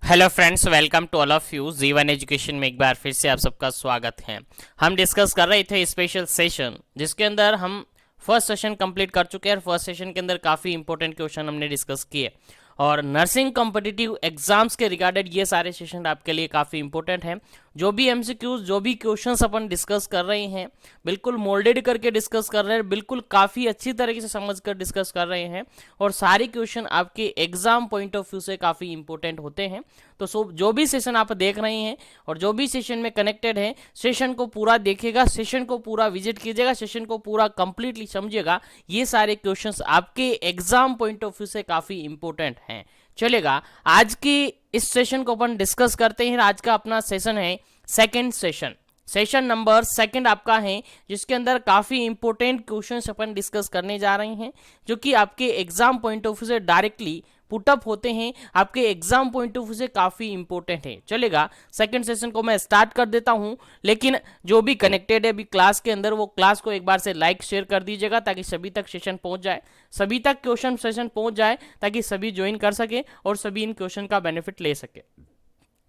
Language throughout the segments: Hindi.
Hello friends, welcome to all of you. Jeevan education में एक बार फिर से आप सबका स्वागत है। हम डिस्कस कर रहे थे स्पेशल सेशन, जिसके अंदर हम फर्स्ट सेशन कंप्लीट कर चुके हैं और फर्स्ट सेशन के अंदर काफ़ी इंपॉर्टेंट क्वेश्चन हमने डिस्कस किए और नर्सिंग कॉम्पिटिटिव एग्जाम्स के रिगार्डेड ये सारे सेशन आपके लिए काफ़ी इंपॉर्टेंट हैं। जो भी एमसीक्यूज, जो भी क्वेश्चंस अपन डिस्कस कर रहे हैं, बिल्कुल मोल्डेड करके डिस्कस कर रहे हैं, बिल्कुल काफ़ी अच्छी तरीके से समझ कर डिस्कस कर रहे हैं और सारे क्वेश्चन आपके एग्जाम पॉइंट ऑफ व्यू से काफ़ी इंपॉर्टेंट होते हैं। तो जो भी सेशन आप देख रहे हैं और जो भी सेशन में कनेक्टेड है, सेशन को पूरा देखिएगा, सेशन को पूरा विजिट कीजिएगा, सेशन को पूरा कंप्लीटली समझिएगा। ये सारे क्वेश्चंस आपके एग्जाम पॉइंट ऑफ व्यू से काफ़ी इंपॉर्टेंट हैं। चलेगा, आज की इस सेशन को अपन डिस्कस करते हैं। आज का अपना सेशन है second session, session number second आपका है, जिसके अंदर काफ़ी इंपॉर्टेंट क्वेश्चंस अपन डिस्कस करने जा रहे हैं, जो कि आपके एग्जाम पॉइंट ऑफ व्यू से डायरेक्टली पुटअप होते हैं, आपके एग्जाम पॉइंट ऑफ व्यू से काफ़ी इंपॉर्टेंट है। चलेगा, सेकंड सेशन को मैं स्टार्ट कर देता हूं, लेकिन जो भी कनेक्टेड है अभी क्लास के अंदर, वो क्लास को एक बार से लाइक शेयर कर दीजिएगा ताकि सभी तक सेशन पहुंच जाए, सभी तक क्वेश्चन सेशन पहुंच जाए, ताकि सभी ज्वाइन कर सके और सभी इन क्वेश्चन का बेनिफिट ले सके।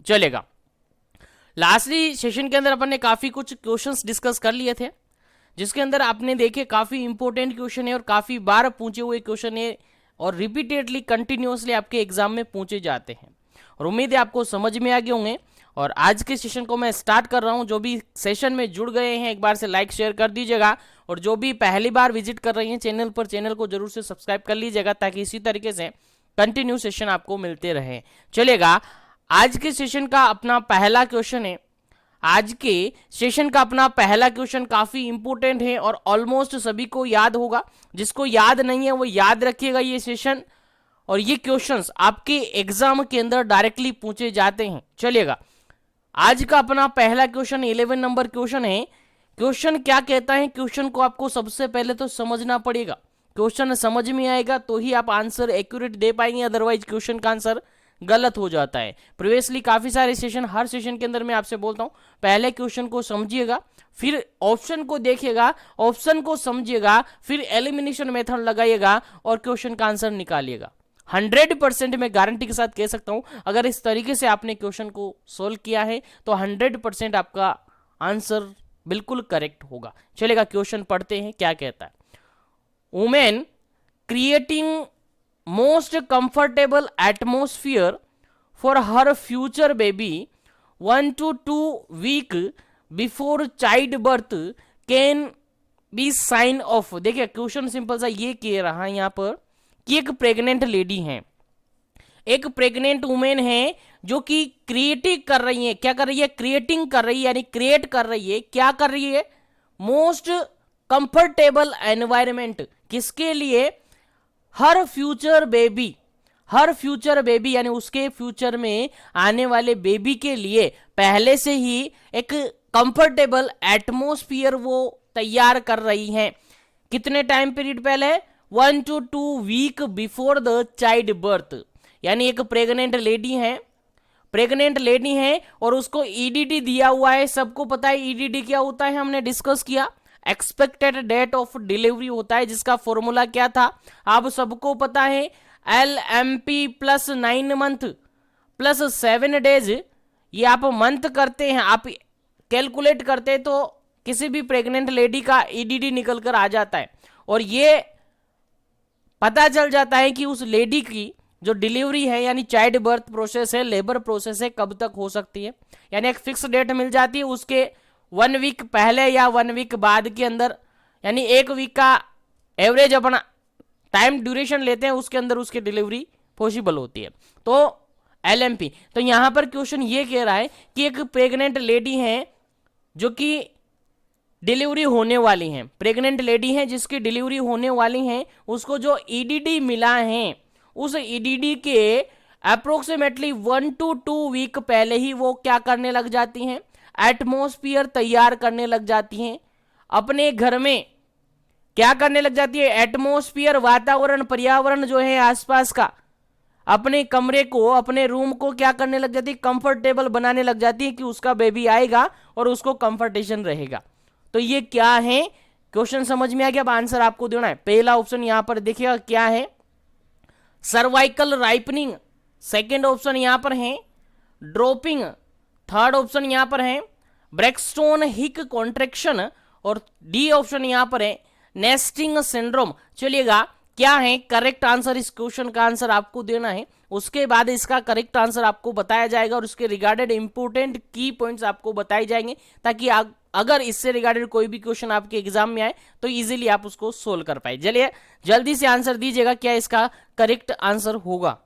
चलेगा, लास्टली सेशन के अंदर अपन ने काफ़ी कुछ क्वेश्चंस डिस्कस कर लिए थे, जिसके अंदर आपने देखे काफ़ी इंपॉर्टेंट क्वेश्चन है और काफ़ी बार पूछे हुए क्वेश्चन है और रिपीटेडली कंटिन्यूसली आपके एग्जाम में पूछे जाते हैं और उम्मीद है आपको समझ में आ गए होंगे। और आज के सेशन को मैं स्टार्ट कर रहा हूं। जो भी सेशन में जुड़ गए हैं, एक बार से लाइक शेयर कर दीजिएगा और जो भी पहली बार विजिट कर रही हैं चैनल पर, चैनल को जरूर से सब्सक्राइब कर लीजिएगा ताकि इसी तरीके से कंटिन्यू सेशन आपको मिलते रहे। चलेगा, आज के सेशन का अपना पहला क्वेश्चन है। आज के सेशन का अपना पहला क्वेश्चन काफी इंपॉर्टेंट है और ऑलमोस्ट सभी को याद होगा। जिसको याद नहीं है वो याद रखिएगा ये सेशन, और ये क्वेश्चंस आपके एग्जाम के अंदर डायरेक्टली पूछे जाते हैं। चलिएगा, आज का अपना पहला क्वेश्चन 11 नंबर क्वेश्चन है। क्वेश्चन क्या कहता है, क्वेश्चन को आपको सबसे पहले तो समझना पड़ेगा। क्वेश्चन समझ में आएगा तो ही आप आंसर एक्यूरेट दे पाएंगे, अदरवाइज क्वेश्चन का आंसर गलत हो जाता है। प्रीवियसली काफी सारे सेशन, हर सेशन के अंदर मैं आपसे बोलता हूं, पहले क्वेश्चन को समझिएगा, फिर ऑप्शन को देखिएगा, ऑप्शन को समझिएगा, फिर एलिमिनेशन मेथड लगाइएगा और क्वेश्चन का आंसर निकालिएगा। 100% मैं गारंटी के साथ कह सकता हूं, अगर इस तरीके से आपने क्वेश्चन को सोल्व किया है तो 100% आपका आंसर बिल्कुल करेक्ट होगा। चलेगा, क्वेश्चन पढ़ते हैं क्या कहता है। Women creating most comfortable atmosphere for her future baby 1 to 2 week before childbirth can be sign of। देखिए, क्वेश्चन सिंपल सा ये कह रहा है यहाँ पर कि एक प्रेग्नेंट लेडी है, एक प्रेग्नेंट वुमेन है जो कि क्रिएटिंग कर रही है। क्या कर रही है? क्रिएटिंग कर रही है, यानी क्रिएट कर रही है। क्या कर रही है? मोस्ट कंफर्टेबल एनवायरमेंट, किसके लिए? हर फ्यूचर बेबी, हर फ्यूचर बेबी यानी उसके फ्यूचर में आने वाले बेबी के लिए पहले से ही एक कंफर्टेबल एटमोस्फियर वो तैयार कर रही हैं। कितने टाइम पीरियड पहले? 1 to 2 week before the child birth. यानी एक प्रेग्नेंट लेडी है, प्रेग्नेंट लेडी है और उसको ईडीडी दिया हुआ है। सबको पता है ईडीडी क्या होता है, हमने डिस्कस किया। एक्सपेक्टेड डेट ऑफ डिलीवरी होता है, जिसका फॉर्मूला क्या था आप सबको पता है, LMP plus 9 month plus 7 days. ये आप मंथ करते हैं, आप कैलकुलेट करते हैं तो किसी भी प्रेग्नेंट लेडी का ईडीडी निकल कर आ जाता है और ये पता चल जाता है कि उस लेडी की जो डिलीवरी है यानी चाइल्ड बर्थ प्रोसेस है, लेबर प्रोसेस है, कब तक हो सकती है। यानी एक फिक्स डेट मिल जाती है, उसके 1 वीक पहले या 1 वीक बाद के अंदर, यानी 1 वीक का एवरेज अपना टाइम ड्यूरेशन लेते हैं, उसके अंदर उसकी डिलीवरी पॉसिबल होती है। तो LMP, तो यहां पर क्वेश्चन ये कह रहा है कि एक प्रेग्नेंट लेडी है जो कि डिलीवरी होने वाली है, प्रेग्नेंट लेडी है जिसकी डिलीवरी होने वाली है, उसको जो ईडीडी मिला है उस ईडीडी के अप्रोक्सीमेटली 1 to 2 वीक पहले ही वो क्या करने लग जाती हैं? एटमॉस्फेयर तैयार करने लग जाती हैं। अपने घर में क्या करने लग जाती है? एटमॉस्फेयर, वातावरण, पर्यावरण जो है आसपास का, अपने कमरे को, अपने रूम को क्या करने लग जाती है? कंफर्टेबल बनाने लग जाती है कि उसका बेबी आएगा और उसको कंफर्टेशन रहेगा। तो ये क्या है? क्वेश्चन समझ में आ गया? अब आंसर आपको देना है। पहला ऑप्शन यहां पर देखिएगा क्या है, सर्वाइकल राइपनिंग। सेकेंड ऑप्शन यहां पर है ड्रॉपिंग, थर्ड ऑप्शन यहां पर है ब्रेक्सटोन हिक कॉन्ट्रेक्शन, और डी ऑप्शन यहां पर है नेस्टिंग सिंड्रोम। चलिएगा क्या है करेक्ट आंसर, इस क्वेश्चन का आंसर आपको देना है, उसके बाद इसका करेक्ट आंसर आपको बताया जाएगा और उसके रिगार्डेड इंपोर्टेंट की पॉइंट्स आपको बताए जाएंगे, ताकि अगर इससे रिगार्डेड कोई भी क्वेश्चन आपके एग्जाम में आए तो इजीली आप उसको सोल्व कर पाए। चलिए जल्दी से आंसर दीजिएगा, क्या इसका करेक्ट आंसर होगा।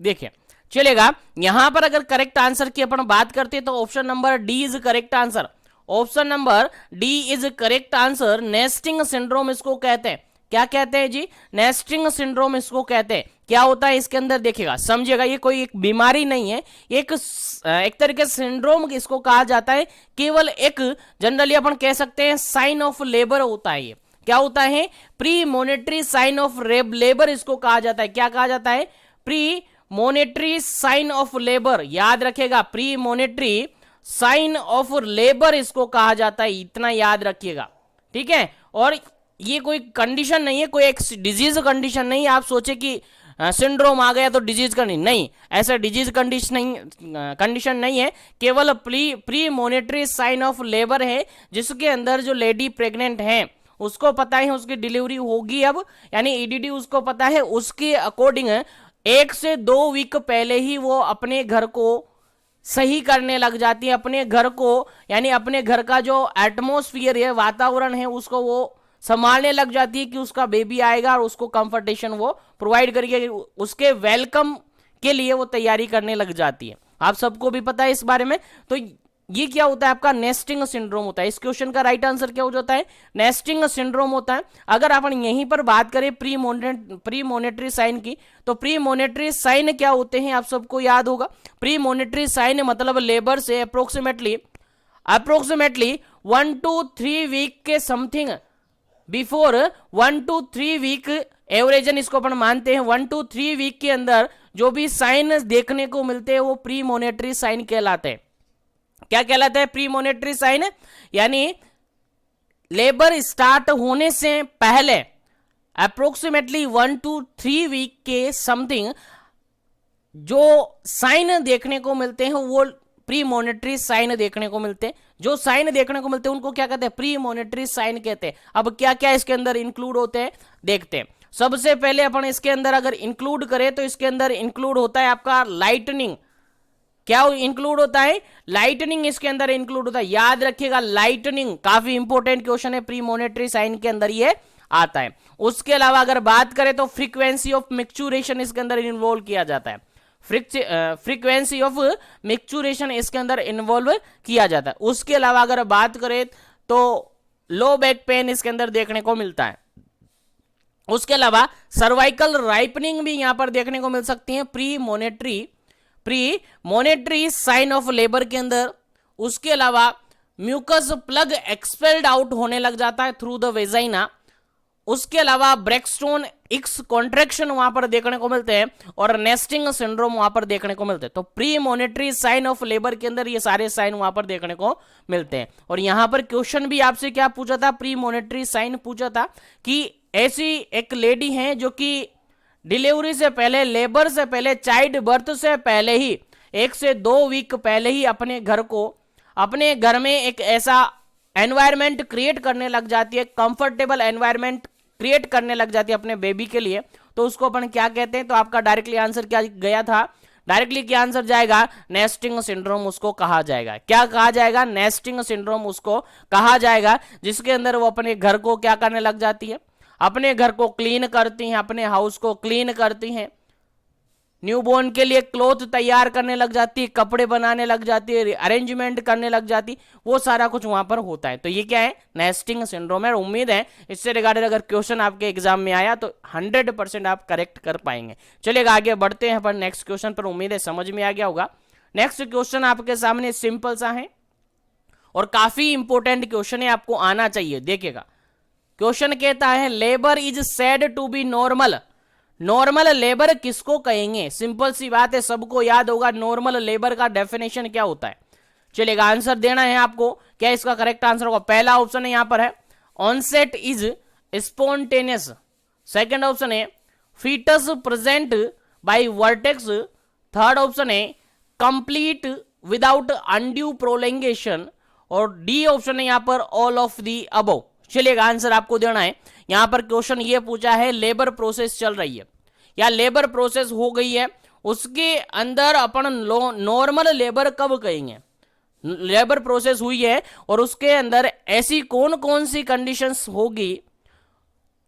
देखिए चलेगा यहां पर अगर करेक्ट आंसर की अपन बात करते हैं तो option number D is correct answer. Option number D is correct answer. Nesting syndrome इसको कहते हैं। क्या कहते हैं जी? नेस्टिंग सिंड्रोम इसको कहते हैं। क्या होता है इसके अंदर देखिएगा, समझिएगा, ये कोई एक बीमारी नहीं है, एक तरीके से सिंड्रोम इसको कहा जाता है। केवल एक जनरली अपन कह सकते हैं साइन ऑफ लेबर होता है। ये क्या होता है? Premonitory sign of labour इसको कहा जाता है। क्या कहा जाता है? Premonitory sign of labour. याद रखिएगा, premonitory sign of labour इसको कहा जाता है, इतना याद रखिएगा, ठीक है। और ये कोई कंडीशन नहीं है, कोई एक डिजीज कंडीशन नहीं है आप सोचे कि सिंड्रोम आ गया तो डिजीज का नहीं, ऐसा डिजीज कंडीशन नहीं है, केवल premonitory sign of labour है, जिसके अंदर जो लेडी प्रेग्नेंट है उसको पता है उसकी डिलीवरी होगी अब, यानी ईडीडी उसको पता है, उसके अकॉर्डिंग 1 से 2 वीक पहले ही वो अपने घर को सही करने लग जाती है, अपने घर को, यानी अपने घर का जो एटमोस्फियर है, वातावरण है, उसको वो संभालने लग जाती है कि उसका बेबी आएगा और उसको कंफर्टेशन वो प्रोवाइड करेगी, उसके वेलकम के लिए वो तैयारी करने लग जाती है। आप सबको भी पता है इस बारे में। तो ये क्या होता है? आपका नेस्टिंग सिंड्रोम होता है। इस क्वेश्चन का राइट आंसर क्या हो जाता है? नेस्टिंग सिंड्रोम होता है। अगर अपन यहीं पर बात करें प्री मोनेटरी साइन की, तो प्री मोनेटरी साइन क्या होते हैं आप सबको याद होगा। प्री मोनेटरी साइन मतलब लेबर से अप्रोक्सीमेटली 1 to 3 वीक के समथिंग बिफोर 1 to 3 वीक एवरेजन इसको अपन मानते हैं। 1 to 3 वीक के अंदर जो भी साइन देखने को मिलते हैं वो प्री मोनेटरी साइन कहलाते हैं। क्या कहलाता है? प्री मोनेटरी साइन, यानी लेबर स्टार्ट होने से पहले अप्रोक्सीमेटली 1 to 3 वीक के समथिंग जो साइन देखने को मिलते हैं वो प्री मोनेटरी साइन देखने को मिलते हैं। जो साइन देखने को मिलते हैं उनको क्या कहते हैं? प्री मोनेटरी साइन कहते हैं। अब क्या क्या इसके अंदर इंक्लूड होते हैं देखते हैं। सबसे पहले अपन इसके अंदर अगर इंक्लूड करें तो इसके अंदर इंक्लूड होता है आपका लाइटनिंग। क्या इंक्लूड होता है? लाइटनिंग इसके अंदर इंक्लूड होता है। याद रखिएगा, लाइटनिंग काफी इंपॉर्टेंट क्वेश्चन है, प्री मोनेटरी साइन के अंदर ये आता है। उसके अलावा अगर बात करें तो फ्रीक्वेंसी ऑफ मैच्योरेशन इसके अंदर इन्वॉल्व किया जाता है। फ्रीक्वेंसी ऑफ मैच्योरेशन इसके अंदर इन्वॉल्व किया जाता है। उसके अलावा अगर बात करें तो लो बैक पेन इसके अंदर देखने को मिलता है। उसके अलावा सर्वाइकल राइपनिंग भी यहां पर देखने को मिल सकती है premonitory sign of labour के अंदर। उसके अलावा म्यूकस प्लग एक्सपेल्ड आउट होने लग जाता है थ्रू द वेजाइना। उसके अलावा ब्रेक्सटोन एक्स कॉन्ट्रैक्शन वहां पर देखने को मिलते हैं और नेस्टिंग सिंड्रोम वहां पर देखने को मिलते हैं। तो premonitory sign of labour के अंदर ये सारे साइन वहां पर देखने को मिलते हैं। और यहां पर क्वेश्चन भी आपसे क्या पूछा था? प्री मोनेटरी साइन पूछा था कि ऐसी एक लेडी है जो कि डिलीवरी से पहले, लेबर से पहले, चाइल्ड बर्थ से पहले ही 1 से 2 वीक पहले ही अपने घर में एक ऐसा एनवायरमेंट क्रिएट करने लग जाती है, कंफर्टेबल एनवायरमेंट क्रिएट करने लग जाती है अपने बेबी के लिए। तो उसको अपन क्या कहते हैं? तो आपका डायरेक्टली आंसर क्या गया था? डायरेक्टली क्या आंसर जाएगा? नेस्टिंग सिंड्रोम उसको कहा जाएगा। क्या कहा जाएगा? नेस्टिंग सिंड्रोम उसको कहा जाएगा, जिसके अंदर वो अपने घर को क्या करने लग जाती है? अपने घर को क्लीन करती हैं, अपने हाउस को क्लीन करती हैं, न्यूबॉर्न के लिए क्लॉथ तैयार करने लग जाती है, कपड़े बनाने लग जाती है, अरेंजमेंट करने लग जाती, वो सारा कुछ वहां पर होता है। तो ये क्या है? नेस्टिंग सिंड्रोम है। उम्मीद है इससे रिगार्डेड अगर क्वेश्चन आपके एग्जाम में आया तो 100% आप करेक्ट कर पाएंगे। चलिए आगे बढ़ते हैं पर नेक्स्ट क्वेश्चन पर। उम्मीद है समझ में आ गया होगा। नेक्स्ट क्वेश्चन आपके सामने सिंपल सा है और काफी इंपॉर्टेंट क्वेश्चन है, आपको आना चाहिए। देखिएगा क्वेश्चन कहता है labour is said to be normal. Normal labour किसको कहेंगे? सिंपल सी बात है, सबको याद होगा नॉर्मल लेबर का डेफिनेशन क्या होता है। चलिएगा आंसर देना है आपको। क्या इसका करेक्ट आंसर होगा? पहला ऑप्शन है यहां पर है onset is spontaneous. Second option है foetus present by vertex, third option है कंप्लीट विदाउट अनड्यू प्रोलेंगेशन, और डी ऑप्शन है यहां पर ऑल ऑफ दी अबव। चलिएगा आंसर आपको देना है। यहां पर क्वेश्चन ये पूछा है लेबर प्रोसेस चल रही है या लेबर प्रोसेस हो गई है, उसके अंदर अपन नॉर्मल लेबर कब कहेंगे। लेबर प्रोसेस हुई है और उसके अंदर ऐसी कौन कौन सी कंडीशंस होगी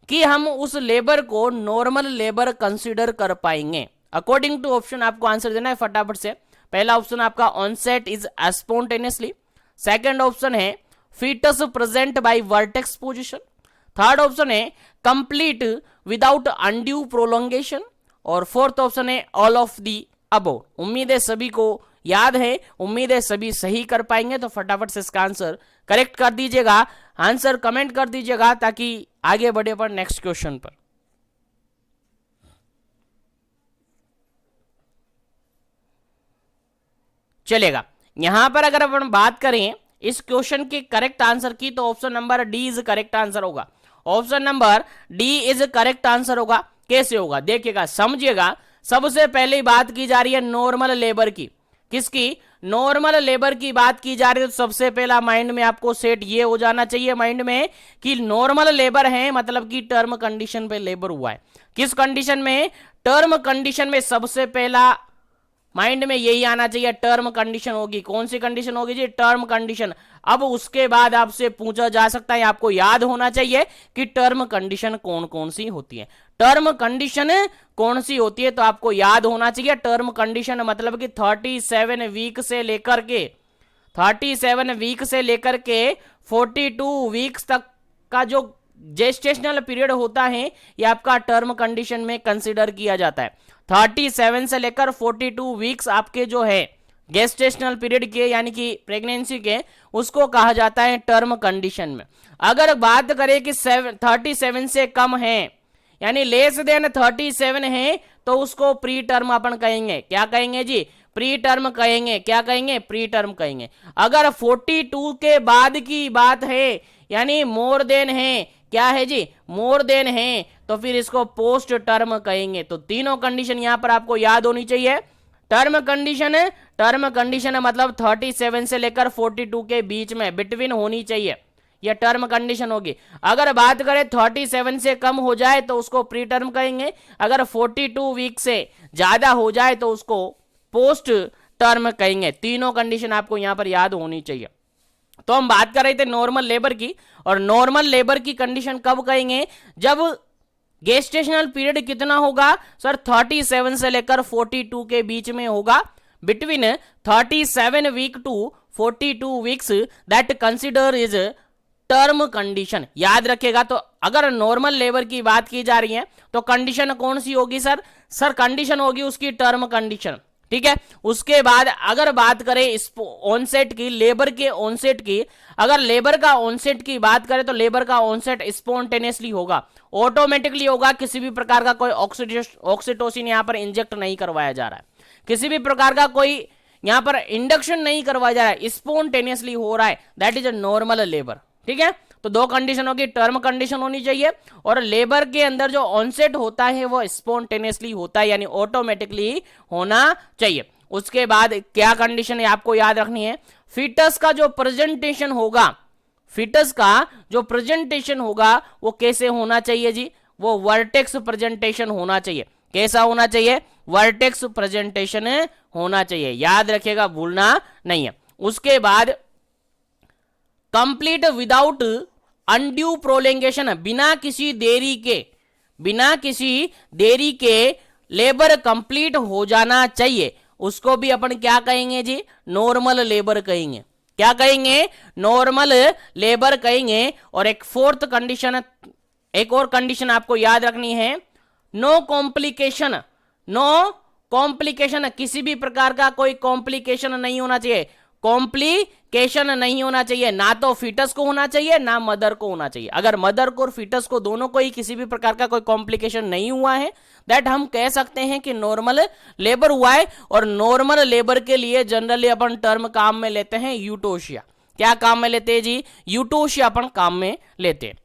कि हम उस लेबर को नॉर्मल लेबर कंसीडर कर पाएंगे। अकॉर्डिंग टू ऑप्शन आपको आंसर देना है फटाफट से। पहला ऑप्शन आपका onset is spontaneously, second option है foetus present by vertex position, third option है कंप्लीट विदाउट अनड्यू प्रोलोंगेशन, और फोर्थ ऑप्शन है ऑल ऑफ दी अबव। उम्मीद है सभी को याद है, उम्मीद है सभी सही कर पाएंगे, तो फटाफट से इसका आंसर करेक्ट कर दीजिएगा, आंसर कमेंट कर दीजिएगा ताकि आगे बढ़े पर नेक्स्ट क्वेश्चन पर। चलेगा, यहां पर अगर अपन बात करें इस क्वेश्चन के करेक्ट आंसर की तो option number D is correct answer होगा। Option number D is correct answer होगा। कैसे होगा देखिएगा, समझिएगा। सबसे पहले बात की जा रही है नॉर्मल लेबर की, किसकी, नॉर्मल लेबर की बात की जा रही है। तो सबसे पहला माइंड में आपको सेट ये हो जाना चाहिए माइंड में कि नॉर्मल लेबर है मतलब कि टर्म कंडीशन पे लेबर हुआ है। किस कंडीशन में, टर्म कंडीशन में। सबसे पहला माइंड में यही आना चाहिए, टर्म कंडीशन होगी। कौन सी कंडीशन होगी जी, टर्म कंडीशन। अब उसके बाद आपसे पूछा जा सकता है, आपको याद होना चाहिए कि टर्म कंडीशन कौन कौन सी होती है। टर्म कंडीशन कौन सी होती है तो आपको याद होना चाहिए। टर्म कंडीशन मतलब कि 37 वीक से लेकर के 42 वीक्स तक का जो जेस्टेशनल पीरियड होता है ये आपका टर्म कंडीशन में कंसिडर किया जाता है। 37 से लेकर 42 वीक्स आपके जो है गेस्टेशनल पीरियड के यानी कि प्रेगनेंसी के, उसको कहा जाता है टर्म कंडीशन में। अगर बात करें कि 37 से कम है यानी लेस देन 37 है तो उसको प्री टर्म अपन कहेंगे। क्या कहेंगे जी, प्री टर्म कहेंगे। क्या कहेंगे, प्री टर्म कहेंगे। अगर 42 के बाद की बात है यानी मोर देन है, क्या है जी, मोर देन है, तो फिर इसको पोस्ट टर्म कहेंगे। तो तीनों कंडीशन यहां पर आपको याद होनी चाहिए। टर्म कंडीशन मतलब 37 से लेकर 42 के बीच में, बिटवीन होनी चाहिए, यह टर्म कंडीशन होगी। अगर बात करें 37 से कम हो जाए तो उसको प्री टर्म कहेंगे। अगर 42 वीक से ज्यादा हो जाए तो उसको पोस्ट टर्म कहेंगे। तीनों कंडीशन आपको यहां पर याद होनी चाहिए। तो हम बात कर रहे थे नॉर्मल लेबर की, और नॉर्मल लेबर की कंडीशन कब कहेंगे, जब गेस्टेशनल पीरियड कितना होगा सर, 37 से लेकर 42 के बीच में होगा, between 37 week to 42 weeks, that consider is term condition. याद रखेगा। तो अगर नॉर्मल लेबर की बात की जा रही है तो कंडीशन कौन सी होगी सर, कंडीशन होगी उसकी टर्म कंडीशन। ठीक है, उसके बाद अगर बात करें ऑनसेट की, लेबर के ऑनसेट की, अगर लेबर का ऑनसेट की बात करें तो लेबर का ऑनसेट स्पॉन्टेनियसली होगा, ऑटोमेटिकली होगा। किसी भी प्रकार का कोई ऑक्सीटोसिन यहां पर इंजेक्ट नहीं करवाया जा रहा है, किसी भी प्रकार का कोई यहां पर इंडक्शन नहीं करवाया जा रहा है, स्पॉन्टेनियसली हो रहा है, that is a normal labour. ठीक है, तो दो कंडीशन होगी, टर्म कंडीशन होनी चाहिए और लेबर के अंदर जो ऑनसेट होता है वो स्पॉन्टेनियसली होता है यानी ऑटोमेटिकली होना चाहिए। उसके बाद क्या कंडीशन है आपको याद रखनी है, फीटस का जो प्रेजेंटेशन होगा, फीटस का जो प्रेजेंटेशन होगा वो कैसे होना चाहिए जी, वो वर्टेक्स प्रेजेंटेशन होना चाहिए। कैसा होना चाहिए, वर्टेक्स प्रेजेंटेशन होना चाहिए। याद रखिएगा, भूलना नहीं है। उसके बाद कंप्लीट विदाउट अनड्यू प्रोलेंगेशन, बिना किसी देरी के लेबर कंप्लीट हो जाना चाहिए, उसको भी अपन क्या कहेंगे जी, नॉर्मल लेबर कहेंगे। क्या कहेंगे, नॉर्मल लेबर कहेंगे। और एक फोर्थ कंडीशन, एक और कंडीशन आपको याद रखनी है, नो कॉम्प्लिकेशन। किसी भी प्रकार का कोई कॉम्प्लिकेशन नहीं होना चाहिए, कॉम्प्लिकेशन नहीं होना चाहिए, ना तो फीटस को होना चाहिए ना मदर को होना चाहिए। अगर मदर को और फीटस को दोनों को ही किसी भी प्रकार का कोई कॉम्प्लिकेशन नहीं हुआ है, दैट हम कह सकते हैं कि नॉर्मल लेबर हुआ है। और नॉर्मल लेबर के लिए जनरली अपन टर्म काम में लेते हैं यूटोशिया। क्या काम में लेते हैं जी, यूटोशिया अपन काम में लेते हैं।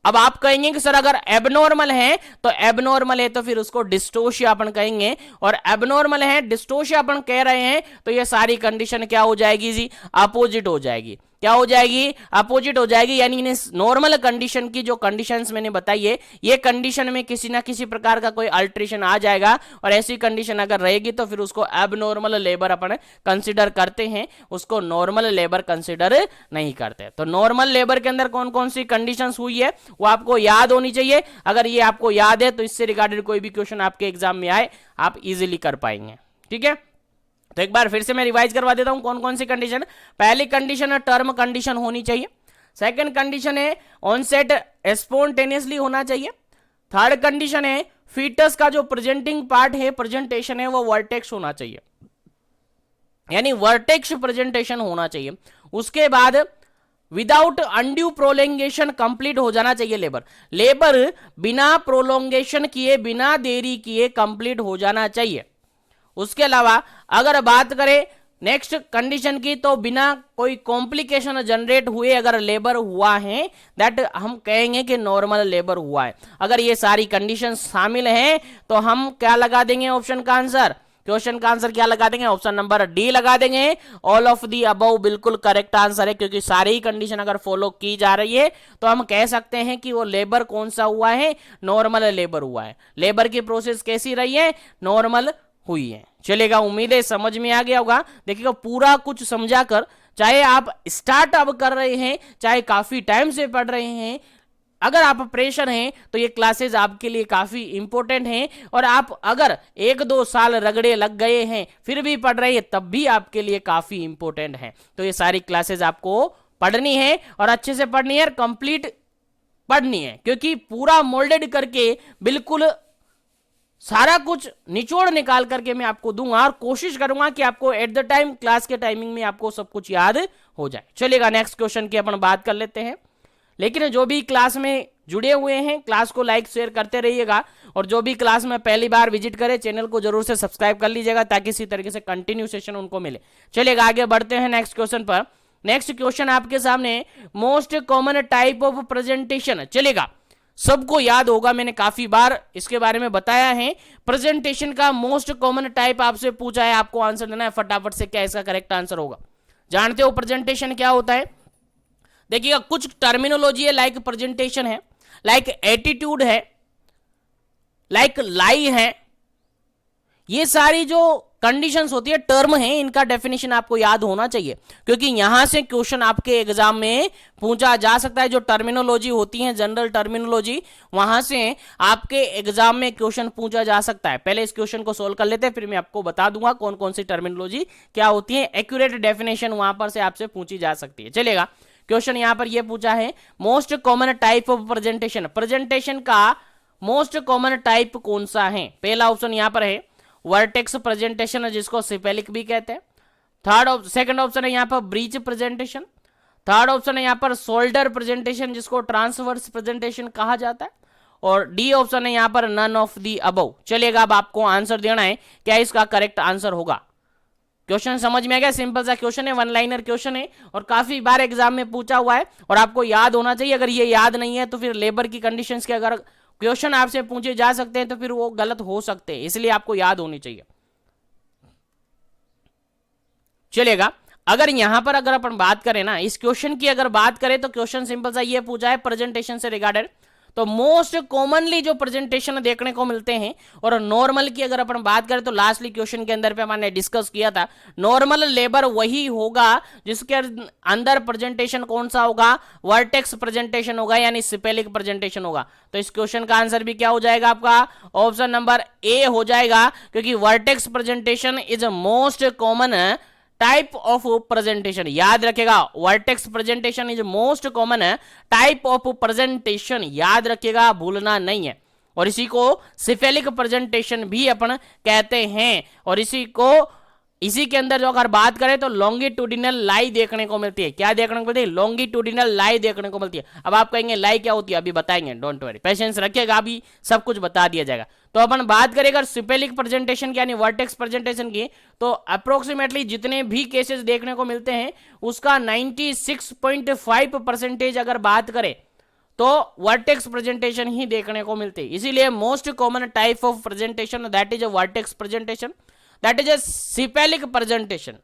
अब आप कहेंगे कि सर अगर एबनॉर्मल है तो एबनॉर्मल है तो फिर उसको डिस्टोशिया अपन कहेंगे, और एबनॉर्मल है डिस्टोशिया अपन कह रहे हैं तो ये सारी कंडीशन क्या हो जाएगी जी, अपोजिट हो जाएगी। क्या हो जाएगी, अपोजिट हो जाएगी। यानी इन्हें नॉर्मल कंडीशन की जो कंडीशंस मैंने बताई है, ये कंडीशन में किसी ना किसी प्रकार का कोई अल्टरेशन आ जाएगा, और ऐसी कंडीशन अगर रहेगी तो फिर उसको एबनॉर्मल लेबर अपन कंसीडर करते हैं, उसको नॉर्मल लेबर कंसीडर नहीं करते। तो नॉर्मल लेबर के अंदर कौन कौन सी कंडीशंस हुई है वो आपको याद होनी चाहिए। अगर ये आपको याद है तो इससे रिगार्डेड कोई भी क्वेश्चन आपके एग्जाम में आए आप इजीली कर पाएंगे। ठीक है, तो एक बार फिर से मैं रिवाइज करवा देता हूं कौन कौन सी कंडीशन। पहली कंडीशन है टर्म कंडीशन होनी चाहिए। सेकंड कंडीशन है ऑनसेट स्पॉन्टेनियसली होना चाहिए। थर्ड कंडीशन है फीटस का जो प्रेजेंटिंग पार्ट है, प्रेजेंटेशन है, वो वर्टेक्स होना चाहिए, यानी वर्टेक्स प्रेजेंटेशन होना चाहिए। उसके बाद विदाउट अनड्यू प्रोलोंगेशन कंप्लीट हो जाना चाहिए लेबर। लेबर बिना प्रोलोंगेशन किए, बिना देरी किए कंप्लीट हो जाना चाहिए। उसके अलावा अगर बात करें नेक्स्ट कंडीशन की, तो बिना कोई कॉम्प्लिकेशन जनरेट हुए अगर लेबर हुआ है, दैट हम कहेंगे कि नॉर्मल लेबर हुआ है। अगर ये सारी कंडीशन शामिल हैं तो हम क्या लगा देंगे ऑप्शन का आंसर, क्वेश्चन का आंसर क्या लगा देंगे, ऑप्शन नंबर डी लगा देंगे। ऑल ऑफ दी अबव बिल्कुल करेक्ट आंसर है, क्योंकि सारी ही कंडीशन अगर फॉलो की जा रही है तो हम कह सकते हैं कि वो लेबर कौन सा हुआ है, नॉर्मल लेबर हुआ है। लेबर की प्रोसेस कैसी रही है, नॉर्मल हुई है। चलेगा, उम्मीद है समझ में आ गया होगा। देखिएगा पूरा कुछ समझा कर, चाहे आप स्टार्ट अब कर रहे हैं, चाहे काफी टाइम से पढ़ रहे हैं, अगर आप प्रेशर हैं तो ये क्लासेस आपके लिए काफी इंपॉर्टेंट हैं। और आप अगर 1-2 साल रगड़े लग गए हैं फिर भी पढ़ रहे हैं, तब भी आपके लिए काफी इंपॉर्टेंट है। तो ये सारी क्लासेस आपको पढ़नी है और अच्छे से पढ़नी है, कंप्लीट पढ़नी है, क्योंकि पूरा मोल्डेड करके बिल्कुल सारा कुछ निचोड़ निकाल करके मैं आपको दूंगा, और कोशिश करूंगा कि आपको एट द टाइम क्लास के टाइमिंग में आपको सब कुछ याद हो जाए। चलिएगा नेक्स्ट क्वेश्चन की अपन बात कर लेते हैं। लेकिन जो भी क्लास में जुड़े हुए हैं, क्लास को लाइक शेयर करते रहिएगा, और जो भी क्लास में पहली बार विजिट करे चैनल को जरूर से सब्सक्राइब कर लीजिएगा, ताकि इसी तरीके से कंटिन्यू सेशन उनको मिले। चलिएगा आगे बढ़ते हैं नेक्स्ट क्वेश्चन पर। नेक्स्ट क्वेश्चन आपके सामने, most common type of presentation. चलेगा, सबको याद होगा, मैंने काफी बार इसके बारे में बताया है। प्रेजेंटेशन का मोस्ट कॉमन टाइप आपसे पूछा है, आपको आंसर देना है फटाफट से, क्या इसका करेक्ट आंसर होगा। जानते हो प्रेजेंटेशन क्या होता है? देखिएगा कुछ टर्मिनोलॉजी है, लाइक प्रेजेंटेशन है, लाइक एटीट्यूड है, लाइक लाई है। ये सारी जो कंडीशंस होती है, टर्म है, इनका डेफिनेशन आपको याद होना चाहिए, क्योंकि यहां से क्वेश्चन आपके एग्जाम में पूछा जा सकता है। जो टर्मिनोलॉजी होती है, जनरल टर्मिनोलॉजी, वहां से आपके एग्जाम में क्वेश्चन पूछा जा सकता है। पहले इस क्वेश्चन को सोल्व कर लेते हैं, फिर मैं आपको बता दूंगा कौन कौन सी टर्मिनोलॉजी क्या होती है। एक्यूरेट डेफिनेशन वहां पर से आपसे पूछी जा सकती है। चलेगा, क्वेश्चन यहां पर यह पूछा है, most common type of presentation. Presentation का मोस्ट कॉमन टाइप कौन सा है? पहला ऑप्शन यहां पर है वर्टेक्स प्रेजेंटेशन, जिसको सिपेलिक भी कहते हैं। सेकंड ऑप्शन है यहाँ पर ब्रीच प्रेजेंटेशन। थर्ड ऑप्शन है यहाँ पर शोल्डर प्रेजेंटेशन, जिसको ट्रांसवर्स प्रेजेंटेशन कहा जाता है। और डी ऑप्शन है यहाँ पर नन ऑफ दी अबव। चलिएगा, अब आपको आंसर देना है, क्या इसका करेक्ट आंसर होगा। क्वेश्चन समझ में आ गया? सिंपल सा क्वेश्चन है, वन लाइनर क्वेश्चन है, और काफी बार एग्जाम में पूछा हुआ है, और आपको याद होना चाहिए। अगर ये याद नहीं है तो फिर लेबर की कंडीशंस के अगर क्वेश्चन आपसे पूछे जा सकते हैं तो फिर वो गलत हो सकते हैं, इसलिए आपको याद होनी चाहिए। चलेगा, अगर यहां पर अगर अपन बात करें ना, इस क्वेश्चन की अगर बात करें तो क्वेश्चन सिंपल सा ये पूछा है प्रेजेंटेशन से रिगार्डेड। तो मोस्ट कॉमनली जो प्रेजेंटेशन देखने को मिलते हैं, और नॉर्मल की अगर अपन बात करें तो लास्टली क्वेश्चन के अंदर पे हमने डिस्कस किया था, नॉर्मल लेबर वही होगा जिसके अंदर प्रेजेंटेशन कौन सा होगा, वर्टेक्स प्रेजेंटेशन होगा, यानी सिपेलिक प्रेजेंटेशन होगा। तो इस क्वेश्चन का आंसर भी क्या हो जाएगा आपका, ऑप्शन नंबर ए हो जाएगा, क्योंकि vertex presentation is most common type of presentation. याद रखेगा, vertex presentation is most common type of presentation, याद रखिएगा, भूलना नहीं है। और इसी को सिफेलिक प्रेजेंटेशन भी अपन कहते हैं। और इसी के अंदर जो अगर बात करें तो लॉन्गिट्यूडिनल लाई देखने को मिलती है। क्या देखने को मिलती है? लॉन्गिट्यूडिनल लाई देखने को मिलती है। अब आप कहेंगे लाई क्या होती है, अभी बताएंगे, डोंट वरी, पेशेंस रखिएगा, अभी सब कुछ बता दिया जाएगा। तो अपन बात करें सिपेलिक प्रेजेंटेशन की, यानी वर्टेक्स प्रेजेंटेशन की, तो अप्रोक्सीमेटली जितने भी केसेस देखने को मिलते हैं उसका 96.5% अगर बात करें तो वर्टेक्स प्रेजेंटेशन ही देखने को मिलते हैं। इसीलिए most common type of presentation that is a vertex presentation, that is a cephalic presentation.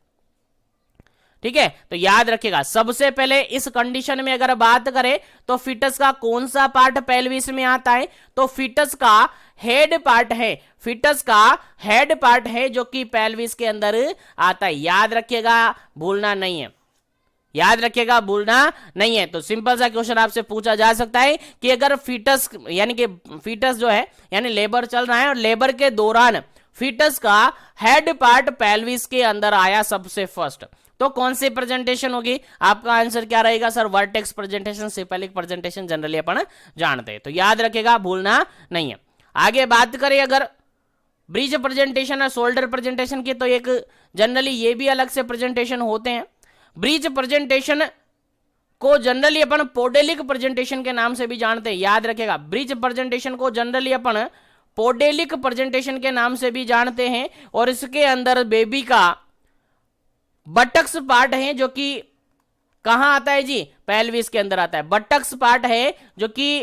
ठीक है, तो याद रखिएगा सबसे पहले इस कंडीशन में अगर बात करें तो फीटस का कौन सा पार्ट पेल्विस में आता है, तो फीटस का हेड पार्ट है, फीटस का हेड पार्ट है जो कि पेल्विस के अंदर आता है। याद रखिएगा, भूलना नहीं है, याद रखिएगा, भूलना नहीं है। तो सिंपल सा क्वेश्चन आपसे पूछा जा सकता है कि अगर फीटस यानी कि फीटस जो है यानी लेबर चल रहा है और लेबर के दौरान फीटस का हेड पार्ट पेल्विस के अंदर आया सबसे फर्स्ट, तो कौन सी प्रेजेंटेशन होगी? आपका आंसर क्या रहेगा sir? Vertex presentation, cephalic presentation generally अपन जानते हैं। तो याद रखिएगा, भूलना नहीं है। आगे बात करें अगर ब्रिज प्रेजेंटेशन और शोल्डर प्रेजेंटेशन की, तो एक जनरली ये भी अलग से प्रेजेंटेशन होते हैं। ब्रिज प्रेजेंटेशन को जनरली अपन पोडेलिक प्रेजेंटेशन के नाम से भी जानते हैं। याद रखिएगा, ब्रिज प्रेजेंटेशन को जनरली अपन पोडेलिक प्रेजेंटेशन के नाम से भी जानते हैं। और इसके अंदर बेबी का बटक्स पार्ट है जो कि कहां आता है जी? पेल्विस के अंदर आता है। बटक्स पार्ट है जो कि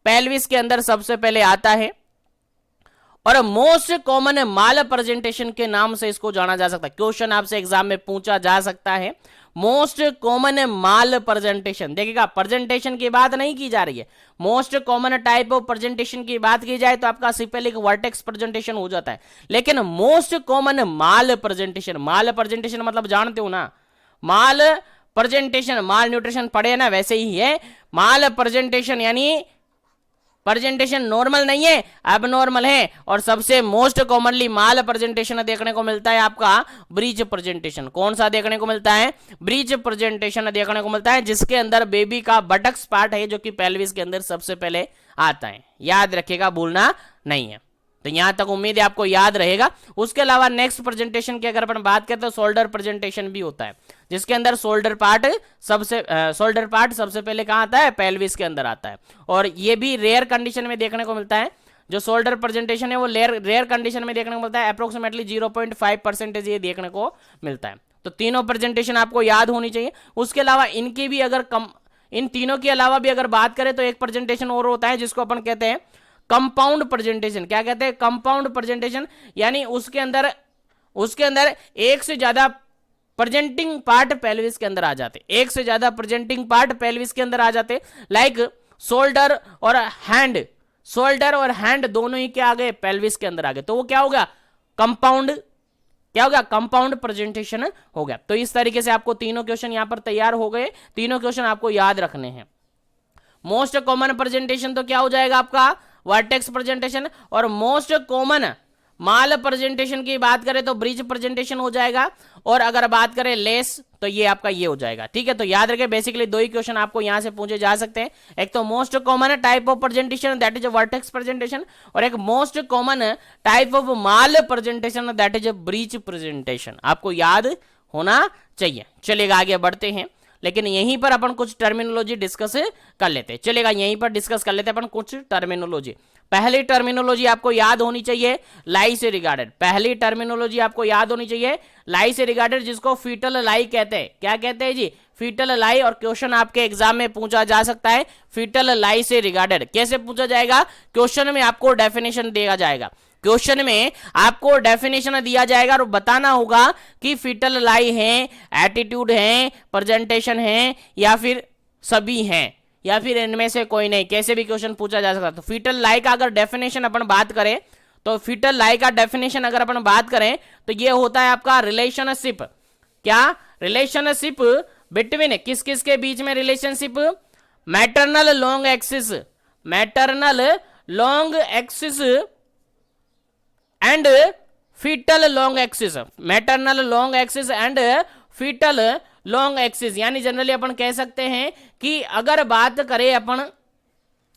पेल्विस के अंदर सबसे पहले आता है। और मोस्ट कॉमन माल प्रेजेंटेशन के नाम से इसको जाना जा सकता है। क्वेश्चन आपसे एग्जाम में पूछा जा सकता है, मोस्ट कॉमन माल प्रेजेंटेशन। देखिएगा, प्रेजेंटेशन की बात नहीं की जा रही है, most common type of presentation की बात की जाए तो आपका सिपेलिक वर्टेक्स प्रेजेंटेशन हो जाता है। लेकिन मोस्ट कॉमन माल प्रेजेंटेशन, माल प्रेजेंटेशन मतलब जानते हो ना, माल प्रेजेंटेशन, माल न्यूट्रिशन पढ़े ना, वैसे ही है माल प्रेजेंटेशन, यानी प्रेजेंटेशन नॉर्मल नहीं है, अब नॉर्मल है। और सबसे मोस्ट कॉमनली माल प्रेजेंटेशन देखने को मिलता है आपका ब्रिज प्रेजेंटेशन। कौन सा देखने को मिलता है? ब्रिज प्रेजेंटेशन देखने को मिलता है, जिसके अंदर बेबी का बटक्स पार्ट है जो कि पेल्विस के अंदर सबसे पहले आता है। याद रखिएगा, भूलना नहीं है। तो यहां तक उम्मीद है आपको याद रहेगा। उसके अलावा नेक्स्ट प्रेजेंटेशन की अगर अपन बात करें तो शोल्डर प्रेजेंटेशन भी होता है, जिसके अंदर शोल्डर पार्ट सबसे पहले कहां आता है? पेल्विस के अंदर आता है। और ये भी रेयर कंडीशन में देखने को मिलता है। जो शोल्डर प्रेजेंटेशन है वो रेयर कंडीशन में देखने को मिलता है, अप्रोक्सीमेटली 0.5% ये देखने को मिलता है। तो तीनों प्रेजेंटेशन आपको याद होनी चाहिए। उसके अलावा इनकी भी अगर इन तीनों के अलावा भी अगर बात करें तो एक प्रेजेंटेशन और होता है जिसको अपन कहते हैं कंपाउंड प्रेजेंटेशन। क्या कहते हैं? कंपाउंड प्रेजेंटेशन, यानी उसके अंदर एक से ज्यादा प्रेजेंटिंग पार्ट पेल्विस के अंदर आ जाते, एक से ज्यादा प्रेजेंटिंग पार्ट पेल्विस के अंदर आ जाते। लाइक शोल्डर और हैंड दोनों ही क्या आ गए? पेल्विस के अंदर आ गए। तो वो क्या होगा? कंपाउंड प्रेजेंटेशन हो गया। तो इस तरीके से आपको तीनों क्वेश्चन यहां पर तैयार हो गए। तीनों क्वेश्चन आपको याद रखने हैं। मोस्ट कॉमन प्रेजेंटेशन तो क्या हो जाएगा आपका? Vertex presentation. और मोस्ट कॉमन माल प्रेजेंटेशन की बात करें तो ब्रिज प्रेजेंटेशन हो जाएगा। और अगर बात करें लेस तो ये आपका ये हो जाएगा। ठीक है, तो याद रखें बेसिकली दो ही क्वेश्चन आपको यहां से पूछे जा सकते हैं। एक तो most common type of presentation that is vertex presentation, और एक most common type of mall presentation that is bridge presentation. आपको याद होना चाहिए। चलिएगा आगे बढ़ते हैं, लेकिन यहीं पर अपन कुछ टर्मिनोलॉजी डिस्कस कर लेते हैं। चलेगा, यहीं पर डिस्कस कर लेते हैं अपन कुछ टर्मिनोलॉजी। पहली टर्मिनोलॉजी आपको याद होनी चाहिए लाई से रिगार्डेड। पहली टर्मिनोलॉजी आपको याद होनी चाहिए लाई से रिगार्डेड, जिसको फीटल लाई कहते हैं। क्या कहते हैं जी? फीटल लाई। और क्वेश्चन आपके एग्जाम में पूछा जा सकता है फीटल लाई से रिगार्डेड। कैसे पूछा जाएगा? क्वेश्चन में आपको डेफिनेशन दिया जाएगा, क्वेश्चन में आपको डेफिनेशन दिया जाएगा और बताना होगा कि फीटल लाई है, एटीट्यूड है, प्रेजेंटेशन है, या फिर सभी हैं, या फिर इनमें से कोई नहीं। कैसे भी क्वेश्चन पूछा जा सकता है। तो फीटल लाई का अगर डेफिनेशन अपन बात करें तो फीटल लाई का डेफिनेशन अगर अपन बात करें तो ये होता है आपका रिलेशनशिप। क्या? रिलेशनशिप बिटवीन किस किस के बीच में? Relationship maternal long axis and foetal long axis, maternal long axis and foetal long axis. यानी जनरली अपन कह सकते हैं कि अगर बात करें अपन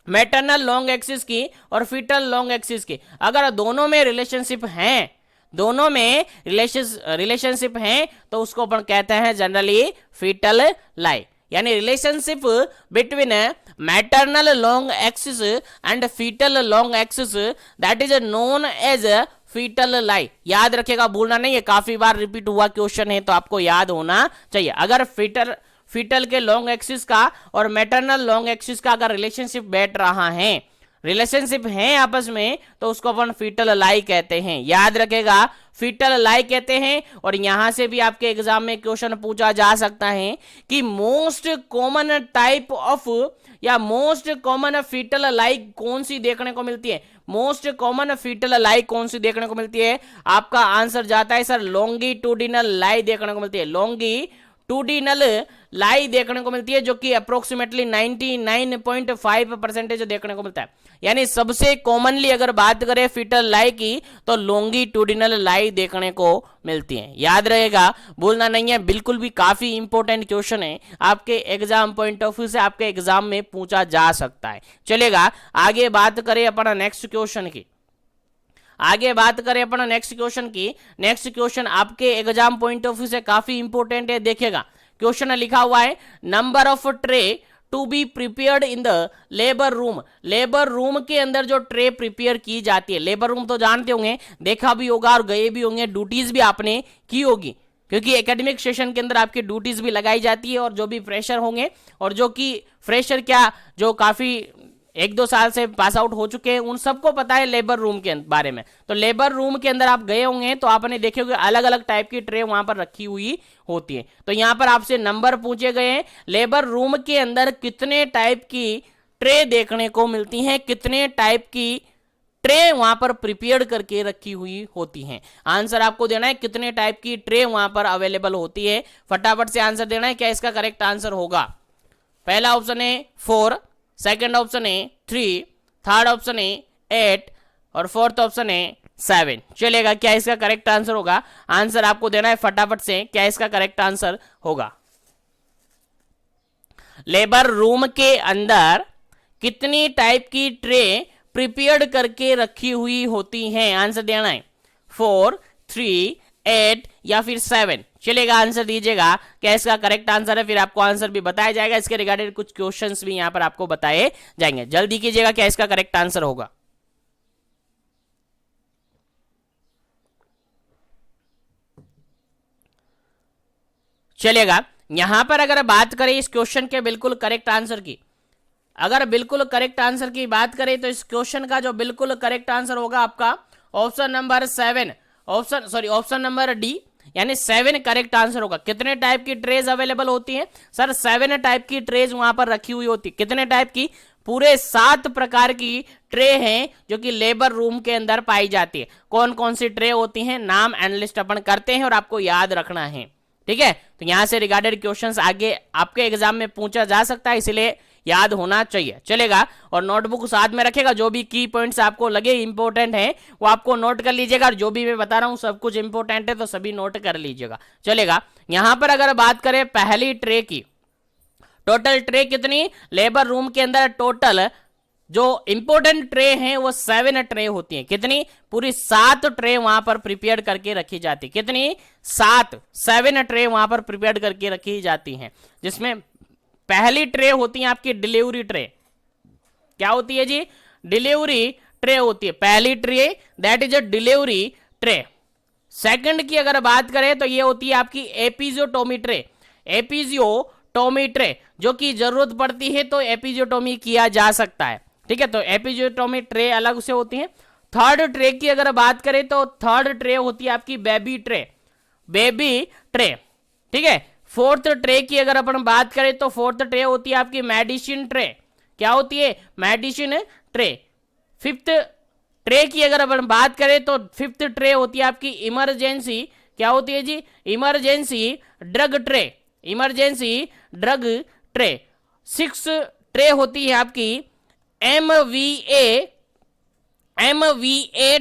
मैटरनल लॉन्ग एक्सिस की और फीटल लॉन्ग एक्सिस की, अगर दोनों में रिलेशनशिप हैं तो उसको अपन कहते हैं जनरली फीटल लाई। यानी relationship between maternal long axis and foetal long axis that is known as foetal lie. याद रखेगा, भूलना नहीं है, काफी बार रिपीट हुआ क्वेश्चन है तो आपको याद होना चाहिए। अगर फीटल के लॉन्ग एक्सिस का और मैटरनल लॉन्ग एक्सिस का अगर रिलेशनशिप बैठ रहा है, रिलेशनशिप है आपस में, तो उसको अपन फीटल लाई कहते हैं। याद रखेगा, फीटल लाई कहते हैं। और यहां से भी आपके एग्जाम में क्वेश्चन पूछा जा सकता है कि मोस्ट कॉमन टाइप ऑफ या मोस्ट कॉमन फीटल लाई कौन सी देखने को मिलती है। मोस्ट कॉमन फीटल लाई कौन सी देखने को मिलती है? आपका आंसर जाता है सर लॉन्गिट्यूडिनल लाई देखने को मिलती है। लॉन्गिट्यूडिनल लाई देखने को मिलती है, जो कि अप्रोक्सीमेटली 99.5% देखने को मिलता है। यानी सबसे कॉमनली अगर बात करें फीटल लाई की, तो लॉन्गिट्यूडिनल लाई देखने को मिलती है। याद रहेगा, भूलना नहीं है, बिल्कुल भी काफी इंपॉर्टेंट क्वेश्चन है, आपके एग्जाम पॉइंट ऑफ व्यू से आपके एग्जाम में पूछा जा सकता है। चलेगा, आगे बात करें अपना नेक्स्ट क्वेश्चन की। आगे बात करें अपना नेक्स्ट क्वेश्चन की। नेक्स्ट क्वेश्चन आपके एग्जाम पॉइंट ऑफ व्यू से काफी इंपॉर्टेंट है। देखिएगा, क्वेश्चन लिखा हुआ है number of tray to be prepared in the labour room. Labour room के अंदर जो ट्रे प्रिपेयर की जाती है, लेबर रूम तो जानते होंगे, देखा भी होगा और गए भी होंगे, ड्यूटीज भी आपने की होगी, क्योंकि एकेडमिक सेशन के अंदर आपकी ड्यूटीज भी लगाई जाती है। और जो भी फ्रेशर होंगे और जो कि फ्रेशर क्या जो काफी 1-2 साल से पास आउट हो चुके हैं, उन सबको पता है लेबर रूम के बारे में। तो लेबर रूम के अंदर आप गए होंगे तो आपने देखे होंगे अलग अलग टाइप की ट्रे वहां पर रखी हुई होती है। तो यहां पर आपसे नंबर पूछे गए हैं, लेबर रूम के अंदर कितने टाइप की ट्रे देखने को मिलती हैं, कितने टाइप की ट्रे वहां पर प्रिपेयर करके रखी हुई होती हैं। आंसर आपको देना है कितने टाइप की ट्रे वहां पर अवेलेबल होती है। फटाफट से आंसर देना है, क्या इसका करेक्ट आंसर होगा। पहला ऑप्शन है 4, सेकंड ऑप्शन है 3, थर्ड ऑप्शन है 8 और फोर्थ ऑप्शन है 7। चलेगा, क्या इसका करेक्ट आंसर होगा? आंसर आपको देना है फटाफट से, क्या इसका करेक्ट आंसर होगा। लेबर रूम के अंदर कितनी टाइप की ट्रे प्रिपेयर्ड करके रखी हुई होती हैं? आंसर देना है 4, 3, 8 या फिर 7। चलेगा, आंसर दीजिएगा, क्या इसका करेक्ट आंसर है। फिर आपको आंसर भी बताया जाएगा, इसके रिगार्डेड कुछ क्वेश्चंस भी यहां पर आपको बताए जाएंगे। जल्दी कीजिएगा, क्या इसका करेक्ट आंसर होगा। चलेगा, यहां पर अगर बात करें इस क्वेश्चन के बिल्कुल करेक्ट आंसर की, अगर बिल्कुल करेक्ट आंसर की बात करें तो इस क्वेश्चन का जो बिल्कुल करेक्ट आंसर होगा आपका option number 7, option number D, यानी 7 करेक्ट आंसर होगा। कितने टाइप की ट्रेज अवेलेबल होती हैं? सर 7 टाइप की ट्रेज वहां पर रखी हुई होती है। कितने टाइप की? पूरे 7 प्रकार की ट्रे हैं जो कि लेबर रूम के अंदर पाई जाती है। कौन कौन सी ट्रे होती हैं, नाम एनालिस्ट अपन करते हैं और आपको याद रखना है, ठीक है। तो यहां से रिगार्डेड क्वेश्चंस आगे आपके एग्जाम में पूछा जा सकता है, इसलिए याद होना चाहिए। चलेगा, और नोटबुक साथ में रखेगा, जो भी की पॉइंट्स आपको लगे इंपॉर्टेंट है वो आपको नोट कर लीजिएगा। और जो भी मैं बता रहा हूं सब कुछ इंपॉर्टेंट है तो सभी नोट कर लीजिएगा। चलेगा, यहां पर अगर बात करें पहली ट्रे की, टोटल ट्रे कितनी लेबर रूम के अंदर टोटल जो इंपॉर्टेंट ट्रे हैं वो 7 ट्रे होती हैं। कितनी? पूरी 7 ट्रे वहां पर प्रिपेयर करके रखी जाती है। कितनी? 7 ट्रे वहां पर प्रिपेयर करके रखी जाती हैं, जिसमें पहली ट्रे होती है आपकी डिलीवरी ट्रे। क्या होती है जी? डिलीवरी ट्रे होती है पहली tray, that is a delivery tray. Second की अगर बात करें तो ये होती है आपकी एपिजियोटोमी ट्रे। एपिजियोटोमी ट्रे, जो कि जरूरत पड़ती है तो एपिजियोटोमी किया जा सकता है, ठीक है। तो एपिजियोटोमी ट्रे अलग से होती है। थर्ड ट्रे की अगर बात करें तो थर्ड ट्रे होती है आपकी बेबी ट्रे, ठीक है। फोर्थ ट्रे की अगर अपन बात करें तो फोर्थ ट्रे होती है आपकी मेडिसिन ट्रे। क्या होती है? Medicine tray. फिफ्थ ट्रे की अगर अपन बात करें तो फिफ्थ ट्रे होती है आपकी इमरजेंसी, क्या होती है जी? Emergency drug tray, emergency drug tray. Six tray होती है आपकी एमवीए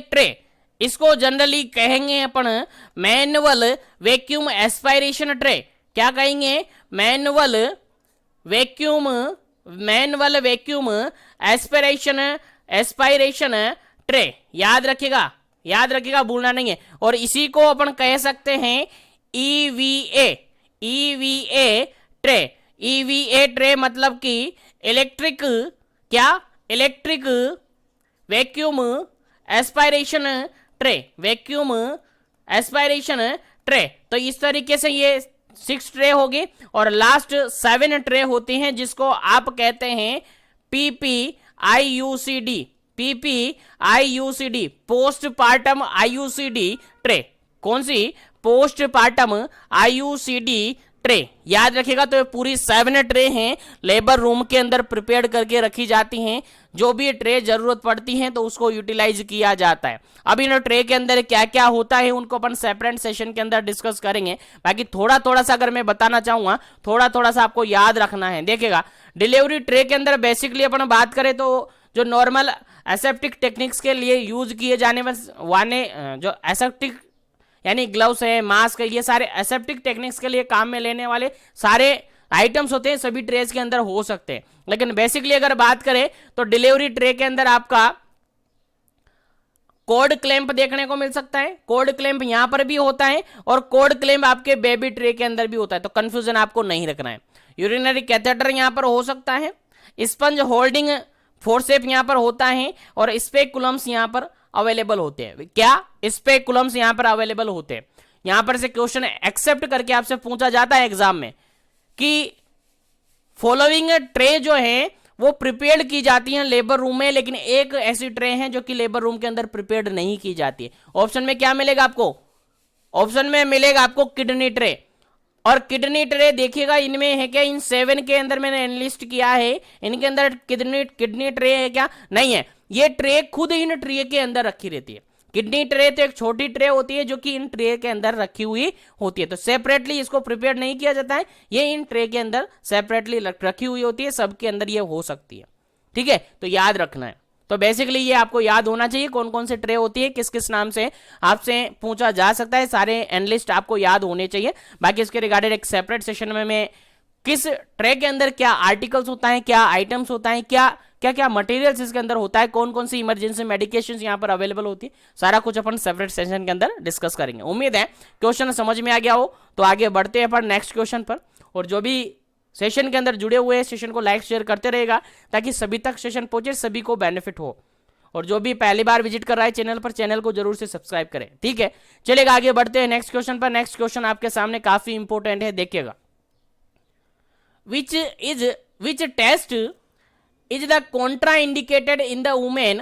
ट्रे। इसको जनरली कहेंगे अपन मैनुअल वैक्यूम एस्पायरेशन ट्रे। क्या कहेंगे? Manual vacuum aspiration tray. याद रखिएगा, भूलना नहीं है। और इसी को अपन कह सकते हैं ईवीए ट्रे। ईवीए ट्रे मतलब कि इलेक्ट्रिक वैक्यूम एस्पायरेशन ट्रे, तो इस तरीके से ये 6 ट्रे होगी और लास्ट 7 ट्रे होती हैं जिसको आप कहते हैं PPIUCD, PPIUCD, postpartum IUCD tray. कौन सी? Postpartum IUCD tray. याद रखिएगा। तो ये पूरी 7 ट्रे हैं, लेबर रूम के अंदर प्रिपेयर करके रखी जाती हैं। जो भी ट्रे जरूरत पड़ती हैं तो उसको यूटिलाइज किया जाता है। अब इन ट्रे के अंदर क्या क्या होता है उनको अपन सेपरेट सेशन के अंदर डिस्कस करेंगे। बाकी थोड़ा थोड़ा सा अगर मैं बताना चाहूंगा, थोड़ा थोड़ा सा आपको याद रखना है। देखिएगा, डिलीवरी ट्रे के अंदर बेसिकली अपन बात करें तो जो नॉर्मल एसेप्टिक टेक्निक्स के लिए यूज किए जाने वाले जो एसेप्टिक यानी ग्लव्स है, मास्क है, ये सारे एसेप्टिक टेक्निक्स के लिए काम में लेने वाले सारे आइटम्स होते हैं, सभी ट्रेस के अंदर हो सकते हैं। लेकिन बेसिकली अगर बात करें तो डिलीवरी ट्रे के अंदर आपका कोड क्लैंप देखने को मिल सकता है। कोड क्लैंप यहां पर भी होता है और कोड क्लैंप आपके बेबी ट्रे के अंदर भी होता है, तो कंफ्यूजन आपको नहीं रखना है। यूरिनरी कैथेटर यहां पर हो सकता है, स्पंज होल्डिंग फोर्सेप यहां पर होता है और स्पेकुलम्स यहां पर अवेलेबल होते हैं। क्या? स्पेकुलम्स यहां पर अवेलेबल होते हैं। यहां पर से क्वेश्चन एक्सेप्ट करके आपसे पूछा जाता है एग्जाम में कि फॉलोइंग ट्रे जो है वो प्रिपेयर्ड की जाती हैं लेबर रूम में, लेकिन एक ऐसी ट्रे है जो कि लेबर रूम के अंदर प्रिपेयर्ड नहीं की जाती है। ऑप्शन में क्या मिलेगा आपको? ऑप्शन में मिलेगा आपको किडनी ट्रे। और किडनी ट्रे देखिएगा, इनमें है क्या? इन 7 के अंदर मैंने एनलिस्ट किया है, इनके अंदर किडनी ट्रे है क्या? नहीं है। ये ट्रे खुद इन ट्रे के अंदर रखी रहती है। किडनी ट्रे तो एक छोटी ट्रे होती है जो कि इन ट्रे के अंदर रखी हुई होती है, तो सेपरेटली इसको प्रिपेयर नहीं किया जाता है, ये इन ट्रे के अंदर सेपरेटली रखी हुई होती है, सबके अंदर ये हो सकती है। ठीक है, तो याद रखना है। तो बेसिकली ये आपको याद होना चाहिए कौन कौन से ट्रे होती है, किस किस नाम से आपसे पूछा जा सकता है, सारे एनलिस्ट आपको याद होने चाहिए। बाकी इसके रिगार्डेड एक सेपरेट सेशन में मैं किस ट्रे के अंदर क्या आर्टिकल्स होता है, क्या आइटम्स होता है, क्या क्या क्या मटेरियल्स इसके अंदर होता है, कौन कौन सी इमरजेंसी मेडिकेशंस यहाँ पर अवेलेबल होती है, सारा कुछ अपन सेपरेट सेशन के अंदर डिस्कस करेंगे। उम्मीद है क्वेश्चन समझ में आ गया हो। तो आगे बढ़ते हैं अपन नेक्स्ट क्वेश्चन पर, और जो भी सेशन के अंदर जुड़े हुए हैं सेशन को लाइक शेयर करते रहेगा ताकि सभी तक सेशन पहुंचे, सभी को बेनिफिट हो। और जो भी पहली बार विजिट कर रहा है चैनल पर, चैनल को जरूर से सब्सक्राइब करें। ठीक है, चलेगा, आगे बढ़ते हैं नेक्स्ट क्वेश्चन पर। नेक्स्ट क्वेश्चन आपके सामने काफी इंपॉर्टेंट है, देखिएगा। which test is the contraindicated in the women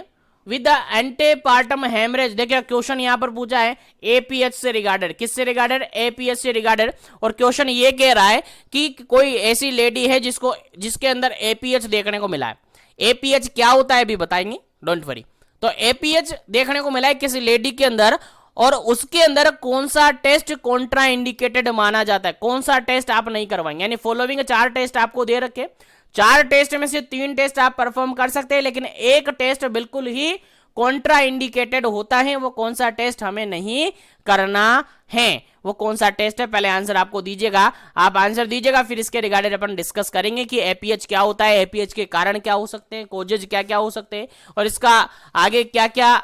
with the antepartum hemorrhage? देखिए क्वेश्चन यहां पर पूछा है एपीएच से रिगार्डेड। किससे रिगार्डेड? एपीएच से रिगार्डेड। और क्वेश्चन ये कह रहा है कि कोई ऐसी लेडी है जिसके अंदर एपीएच देखने को मिला है। एपीएच क्या होता है अभी बताएंगे, डोंट वरी। तो एपीएच देखने को मिला है किसी लेडी के अंदर, और उसके अंदर कौन सा टेस्ट कॉन्ट्रा इंडिकेटेड माना जाता है, कौन सा टेस्ट आप नहीं करवाएंगे। यानी फॉलोइंग 4 टेस्ट आपको दे रखे, 4 टेस्ट में से 3 टेस्ट आप परफॉर्म कर सकते हैं, लेकिन एक टेस्ट बिल्कुल ही कॉन्ट्रा इंडिकेटेड होता है। वो कौन सा टेस्ट हमें नहीं करना है, वो कौन सा टेस्ट है? पहले आंसर आपको दीजिएगा, आप आंसर दीजिएगा, फिर इसके रिगार्डेड अपन डिस्कस करेंगे कि एपीएच क्या होता है, एपीएच के कारण क्या हो सकते हैं, कोजेज क्या क्या हो सकते हैं, और इसका आगे क्या क्या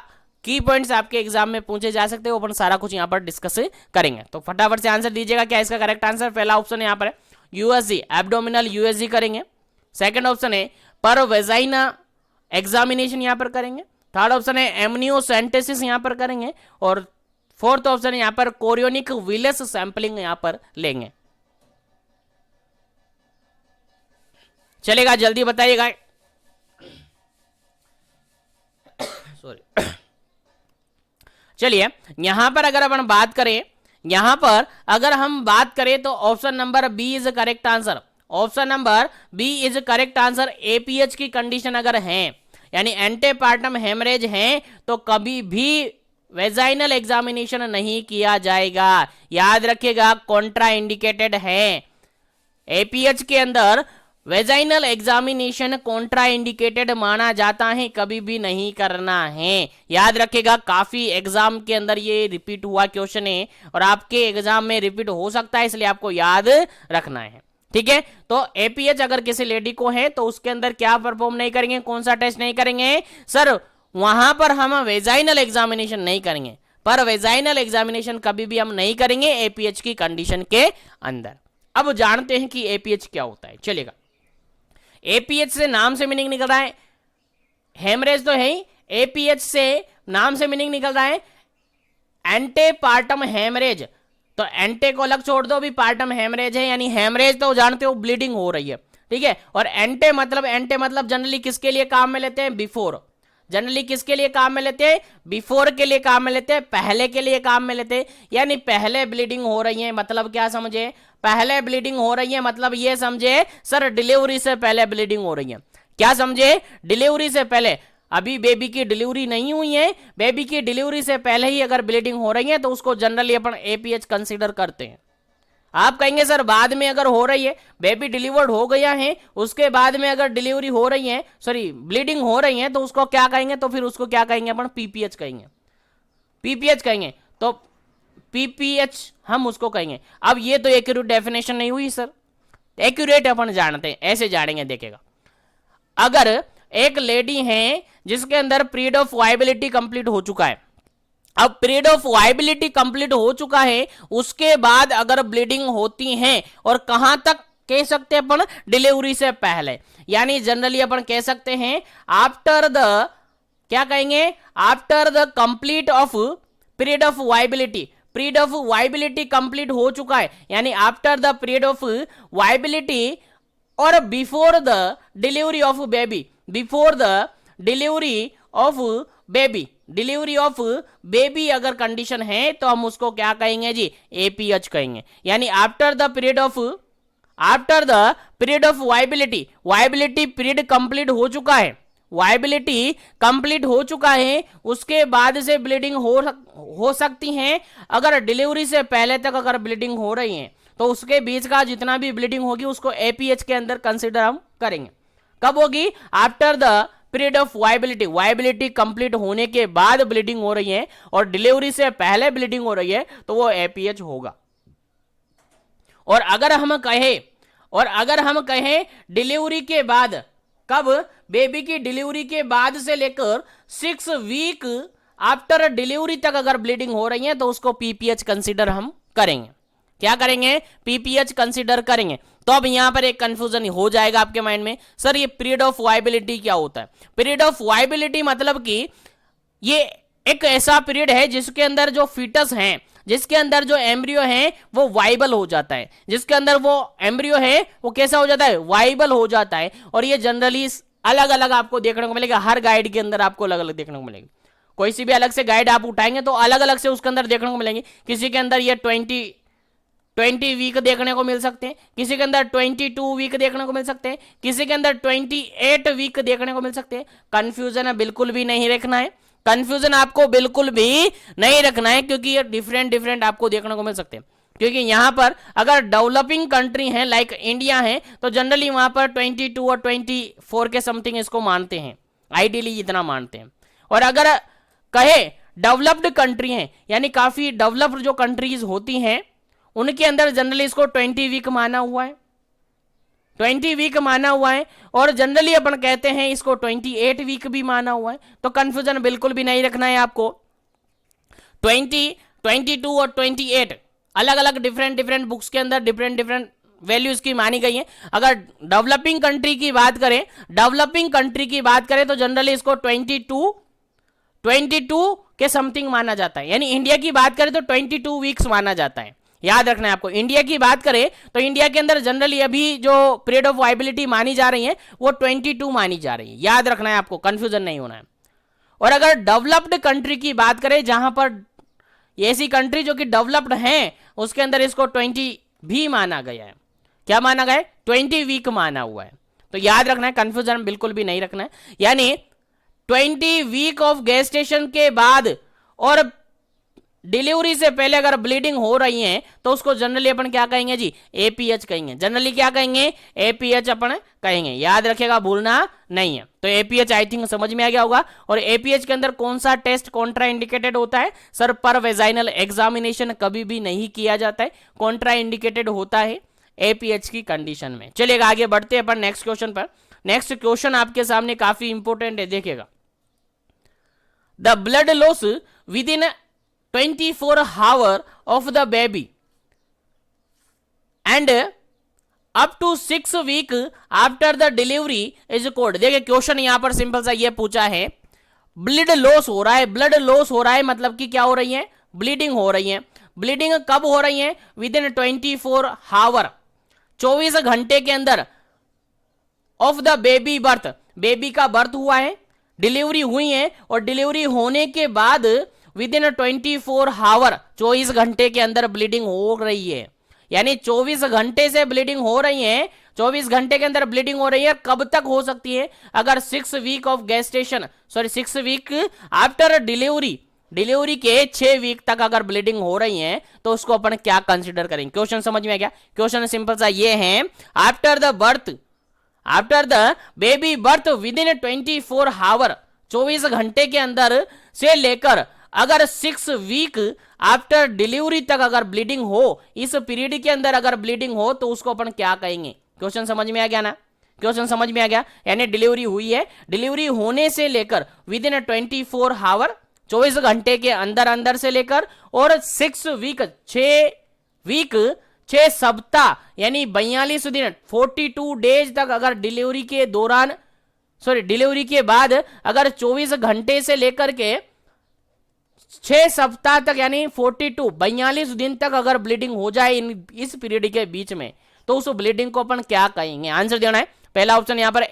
की पॉइंट्स आपके एग्जाम में पूछे जा सकते हैं, वो अपन सारा कुछ यहाँ पर डिस्कस करेंगे। तो फटाफट से आंसर दीजिएगा। क्या इसका करेक्ट आंसर? पहला ऑप्शन यहाँ पर है यूएसजी, एब्डोमिनल यूएसजी करेंगे। सेकंड ऑप्शन है पर वेजाइना एग्जामिनेशन यहाँ पर करेंगे। थर्ड ऑप्शन है एमनियोसेंटेसिस यहाँ पर करेंगे, और फोर्थ ऑप्शन यहाँ पर कोरियोनिक विलस सैंपलिंग यहाँ पर लेंगे। चलेगा, जल्दी बताइएगा। सॉरी, चलिए यहां पर अगर अपन बात करें, यहां पर अगर हम बात करें तो option number B is correct answer. Option number B is correct answer. APH की कंडीशन अगर है, यानी एंटेपार्टम हेमरेज है, तो कभी भी वेजाइनल एग्जामिनेशन नहीं किया जाएगा। याद रखिएगा, कॉन्ट्रा इंडिकेटेड है। एपीएच के अंदर वेजाइनल एग्जामिनेशन कॉन्ट्रा इंडिकेटेड माना जाता है, कभी भी नहीं करना है। याद रखिएगा, काफी एग्जाम के अंदर ये रिपीट हुआ क्वेश्चन है और आपके एग्जाम में रिपीट हो सकता है, इसलिए आपको याद रखना है। ठीक है, तो एपीएच अगर किसी लेडी को है तो उसके अंदर क्या परफॉर्म नहीं करेंगे, कौन सा टेस्ट नहीं करेंगे? सर वहां पर हम वेजाइनल एग्जामिनेशन नहीं करेंगे, पर वेजाइनल एग्जामिनेशन कभी भी हम नहीं करेंगे एपीएच की कंडीशन के अंदर। अब जानते हैं कि एपीएच क्या होता है। चलेगा, एपीएच से नाम से मीनिंग निकल रहा है, हेमरेज तो है ही, एपीएच से नाम से मीनिंग निकल रहा है एंटेपार्टम हेमरेज। तो एंटे को अलग छोड़ दो, अभी पार्टम हेमरेज है, यानी हेमरेज तो जानते हो ब्लीडिंग हो रही है, ठीक है। और एंटे मतलब जनरली किसके लिए काम में लेते हैं, बिफोर। जनरली किसके लिए काम में लेते हैं, बिफोर के लिए काम में लेते हैं, पहले के लिए काम में लेते हैं। यानी पहले ब्लीडिंग हो रही है मतलब क्या समझे, पहले ब्लीडिंग हो रही है मतलब ये समझे सर डिलीवरी से पहले ब्लीडिंग हो रही है। क्या समझे, डिलीवरी से पहले, अभी बेबी की डिलीवरी नहीं हुई है, बेबी की डिलीवरी से पहले ही अगर ब्लीडिंग हो रही है तो उसको जनरली अपन एपीएच कंसीडर करते हैं। आप कहेंगे सर बाद में अगर हो रही है, बेबी डिलीवर्ड हो गया है, उसके बाद में अगर डिलीवरी हो रही है, सॉरी ब्लीडिंग हो रही है, तो उसको क्या कहेंगे, तो फिर उसको क्या कहेंगे अपन, पीपीएच कहेंगे, पीपीएच कहेंगे। तो पीपीएच हम उसको कहेंगे। अब ये तो एक्यूरेट डेफिनेशन नहीं हुई सर, एक्यूरेट अपन जानते हैं, ऐसे जानेंगे, देखेगा। अगर एक लेडी है जिसके अंदर पीरियड ऑफ वायबिलिटी कंप्लीट हो चुका है, अब पीरियड ऑफ वायबिलिटी कंप्लीट हो चुका है, उसके बाद अगर ब्लीडिंग होती है, और कहां तक कह सकते हैं अपन, डिलीवरी से पहले, यानी जनरली अपन कह सकते हैं आफ्टर द, क्या कहेंगे, after the complete of period of viability, period of viability complete हो चुका है, यानी after the period of viability और before the delivery of baby, before the delivery of baby, delivery of baby अगर कंडीशन है तो हम उसको क्या कहेंगे जी, एपीएच कहेंगे। यानी after the period of viability, viability period complete हो चुका है, वायबिलिटी कंप्लीट हो चुका है, उसके बाद से ब्लीडिंग हो सकती है। अगर डिलीवरी से पहले तक अगर ब्लीडिंग हो रही है तो उसके बीच का जितना भी ब्लीडिंग होगी उसको एपीएच के अंदर कंसीडर हम करेंगे। कब होगी, after the period of viability, viability complete होने के बाद ब्लीडिंग हो रही है और डिलीवरी से पहले ब्लीडिंग हो रही है तो वो एपीएच होगा। और अगर हम कहें डिलीवरी के बाद, कब, बेबी की डिलीवरी के बाद से लेकर 6 वीक आफ्टर डिलीवरी तक अगर ब्लीडिंग हो रही है तो उसको पीपीएच कंसीडर हम करेंगे। क्या करेंगे, पीपीएच कंसीडर करेंगे। तो अब यहां पर एक कंफ्यूजन हो जाएगा आपके माइंड में, सर ये पीरियड ऑफ वायबिलिटी क्या होता है। पीरियड ऑफ वायबिलिटी मतलब कि ये एक ऐसा पीरियड है जिसके अंदर जो फीटस है, जिसके अंदर जो एम्ब्रियो है वो वाइबल हो जाता है, जिसके अंदर वो एम्ब्रियो है वो कैसा हो जाता है, वाइबल हो जाता है। और ये जनरली अलग अलग आपको देखने को मिलेगा, हर गाइड के अंदर आपको अलग अलग देखने को मिलेगी। कोई सी भी अलग से गाइड आप उठाएंगे तो अलग अलग से उसके अंदर देखने को मिलेंगे। किसी के अंदर ये 20 वीक देखने को मिल सकते हैं, किसी के अंदर 22 वीक देखने को मिल सकते हैं, किसी के अंदर 28 वीक देखने को मिल सकते हैं। कंफ्यूजन है बिल्कुल भी नहीं रखना है, कंफ्यूजन आपको बिल्कुल भी नहीं रखना है, क्योंकि ये डिफरेंट आपको देखने को मिल सकते हैं। क्योंकि यहां पर अगर डेवलपिंग कंट्री है लाइक इंडिया है तो जनरली वहां पर 22 और 24 के समथिंग इसको मानते हैं, आइडियली इतना मानते हैं। और अगर कहे डेवलप्ड कंट्री है, यानी काफी डेवलप्ड जो कंट्रीज होती हैं उनके अंदर जनरली इसको 20 वीक माना हुआ है, 20 वीक माना हुआ है। और जनरली अपन कहते हैं इसको 28 वीक भी माना हुआ है। तो कंफ्यूजन बिल्कुल भी नहीं रखना है आपको। 20, 22 और 28 अलग अलग डिफरेंट बुक्स के अंदर डिफरेंट वैल्यूज की मानी गई है। अगर डेवलपिंग कंट्री की बात करें तो जनरली इसको 22 के समथिंग माना जाता है। यानी इंडिया की बात करें तो 22 वीक्स माना जाता है। याद रखना है आपको, इंडिया की बात करें तो इंडिया के अंदर जनरली अभी जो पीरियड ऑफ वायबिलिटी मानी जा रही है वो 22 मानी जा रही है। याद रखना है आपको, कंफ्यूजन नहीं होना है। और अगर डेवलप्ड कंट्री की बात करें, जहां पर ऐसी कंट्री जो कि डेवलप्ड हैं उसके अंदर इसको 20 भी माना गया है। क्या माना गया है, 20 वीक माना हुआ है। तो याद रखना है, कंफ्यूजन बिल्कुल भी नहीं रखना है। यानी 20 वीक ऑफ गेस्टेशन के बाद और डिलीवरी से पहले अगर ब्लीडिंग हो रही है तो उसको जनरली अपन क्या कहेंगे जी, एपीएच कहेंगे। जनरली क्या कहेंगे, एपीएच अपन कहेंगे। याद रखेगा, भूलना नहीं है। तो एपीएच आई थिंक समझ में आ गया होगा। और एपीएच के अंदर कौन सा टेस्ट कॉन्ट्रा इंडिकेटेड होता है, सर पर वेजाइनल एग्जामिनेशन कभी भी नहीं किया जाता है, कॉन्ट्रा इंडिकेटेड होता है एपीएच की कंडीशन में। चलिएगा आगे बढ़ते हैं अपन नेक्स्ट क्वेश्चन पर। नेक्स्ट क्वेश्चन आपके सामने काफी इंपोर्टेंट है, देखिएगा। The blood loss with in 24 hours of the baby and up to 6 weeks after the delivery is called। देखिए क्वेश्चन यहां पर सिंपल सा ये पूछा है, ब्लड लॉस हो रहा है। ब्लड लॉस हो रहा है मतलब कि क्या हो रही है, ब्लीडिंग हो रही है। ब्लीडिंग कब हो रही है? विद इन 24 आवर, 24 घंटे के अंदर of the baby birth, baby का बर्थ हुआ है, डिलीवरी हुई है, और डिलीवरी होने के बाद विद इन 24 आवर, 24 घंटे के अंदर ब्लीडिंग हो रही है। यानी 24 घंटे से ब्लीडिंग हो रही है, 24 घंटे के अंदर ब्लीडिंग हो रही है। कब तक हो सकती है? अगर 6 week of gestation, sorry 6 week after delivery, delivery के 6 वीक तक अगर ब्लीडिंग हो रही है तो उसको अपन क्या कंसिडर करेंगे? क्वेश्चन समझ में आ गया? क्वेश्चन सिंपल सा ये है, after the birth, after the baby birth within 24 hour, 24 घंटे के अंदर से लेकर अगर 6 वीक आफ्टर डिलीवरी तक अगर ब्लीडिंग हो, इस पीरियड के अंदर अगर ब्लीडिंग हो तो उसको अपन क्या कहेंगे? क्वेश्चन समझ में आ गया ना? क्वेश्चन समझ में आ गया? यानी डिलीवरी हुई है, डिलीवरी होने से लेकर विद इन 24 आवर, 24 घंटे के अंदर अंदर से लेकर, और 6 वीक, 6 वीक, 6 सप्ताह यानी 42 दिन, 42 डेज तक अगर डिलीवरी के दौरान, सॉरी डिलीवरी के बाद अगर 24 घंटे से लेकर के 6 सप्ताह तक यानी 42 दिन तक अगर ब्लीडिंग हो जाए इस पीरियड के बीच में, तो उस ब्लीडिंग को अपन क्या कहेंगे? आंसर देना है। पहला ऑप्शन यहां पर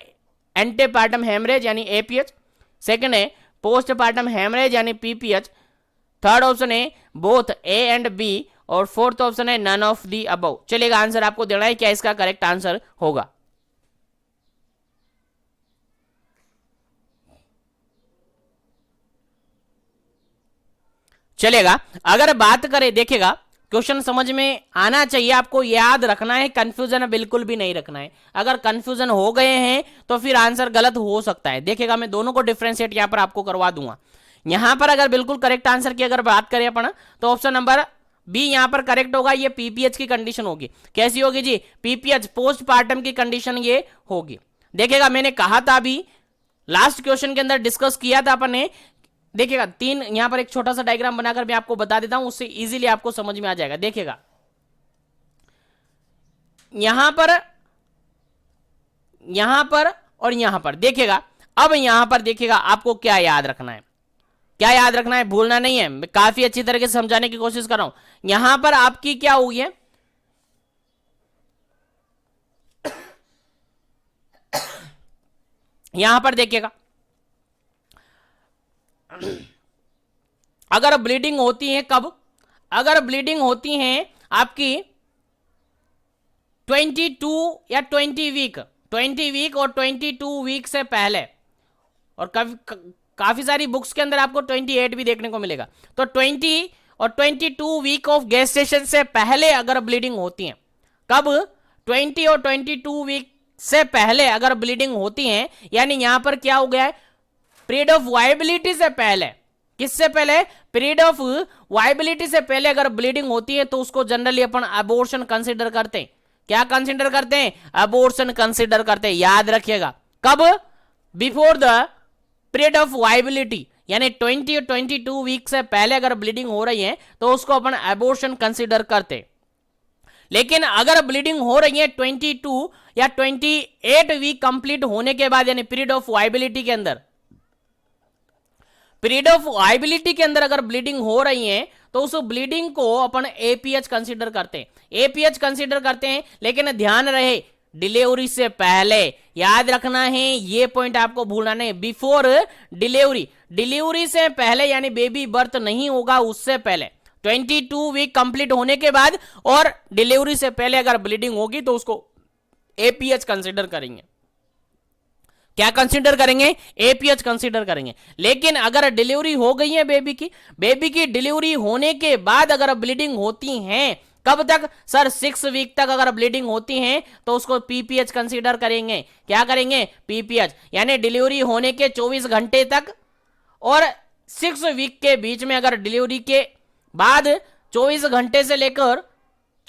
एंटीपार्टम हेमरेज यानी एपीएच, सेकंड है पोस्टपार्टम हेमरेज यानी पीपीएच, थर्ड ऑप्शन है बोथ ए एंड बी, और फोर्थ ऑप्शन है नन ऑफ दी अबव। चलेगा, आंसर आपको देना है, क्या इसका करेक्ट आंसर होगा? चलेगा। अगर बात करें, देखिएगा क्वेश्चन समझ में आना चाहिए, आपको याद रखना है, कंफ्यूजन बिल्कुल भी नहीं रखना है। अगर कंफ्यूजन हो गए हैं तो फिर आंसर गलत हो सकता है। देखिएगा, मैं दोनों को डिफरेंशिएट यहां पर आपको करवा दूंगा। यहां पर अगर बिल्कुल करेक्ट आंसर की अगर बात करें अपन, तो ऑप्शन नंबर बी यहां पर करेक्ट होगा। ये पीपीएच की कंडीशन होगी। कैसी होगी जी? पीपीएच, पोस्टपार्टम की कंडीशन ये होगी। देखिएगा, मैंने कहा था अभी लास्ट क्वेश्चन के अंदर डिस्कस किया था अपन ने। देखिएगा, 3 यहां पर एक छोटा सा डायग्राम बनाकर मैं आपको बता देता हूं, उससे इजीली आपको समझ में आ जाएगा। देखिएगा, यहां पर और यहां पर देखिएगा। अब यहां पर देखिएगा, आपको क्या याद रखना है, क्या याद रखना है, भूलना नहीं है। मैं काफी अच्छी तरीके से समझाने की कोशिश कर रहा हूं। यहां पर आपकी क्या हुई है, यहां पर देखिएगा, अगर ब्लीडिंग होती है कब? अगर ब्लीडिंग होती है आपकी 22 या 20 वीक, 20 वीक और 22 वीक से पहले, और काफी सारी बुक्स के अंदर आपको 28 भी देखने को मिलेगा। तो 20 और 22 वीक ऑफ गेस्टेशन से पहले अगर ब्लीडिंग होती है, कब? 20 और 22 वीक से पहले अगर ब्लीडिंग होती है, यानी यहां पर क्या हो गया है, पीरियड ऑफ वायबिलिटी से पहले, किससे पहले? पीरियड ऑफ वायबिलिटी से पहले अगर ब्लीडिंग होती है तो उसको जनरली अपन अबॉर्शन कंसीडर करते हैं। क्या कंसीडर करते हैं? अबॉर्शन कंसीडर करते हैं। याद रखिएगा, कब? Before the period of viability, यानी 20 और 22 वीक से पहले अगर ब्लीडिंग हो रही है तो उसको अपन अबॉर्शन कंसीडर करते हैं। लेकिन अगर ब्लीडिंग हो रही है 22 या 28 वीक कंप्लीट होने के बाद, यानी पीरियड ऑफ वायबिलिटी के अंदर, पीरियड ऑफ वायबिलिटी के अंदर अगर ब्लीडिंग हो रही है तो उस ब्लीडिंग को अपन एपीएच कंसीडर करते हैं, एपीएच कंसीडर करते हैं। लेकिन ध्यान रहे, डिलीवरी से पहले, याद रखना है, ये पॉइंट आपको भूलना नहीं। बिफोर डिलीवरी, डिलीवरी से पहले यानी बेबी बर्थ नहीं होगा, उससे पहले 22 वीक कंप्लीट होने के बाद और डिलीवरी से पहले अगर ब्लीडिंग होगी तो उसको एपीएच कंसीडर करेंगे। क्या कंसीडर करेंगे? एपीएच कंसीडर करेंगे। लेकिन अगर डिलीवरी हो गई है बेबी की डिलीवरी होने के बाद अगर ब्लीडिंग होती है, कब तक सर? 6 वीक तक अगर ब्लीडिंग होती है तो उसको पीपीएच कंसीडर करेंगे। क्या करेंगे? पीपीएच, यानी डिलीवरी होने के 24 घंटे तक और 6 वीक के बीच में अगर डिलीवरी के बाद 24 घंटे से लेकर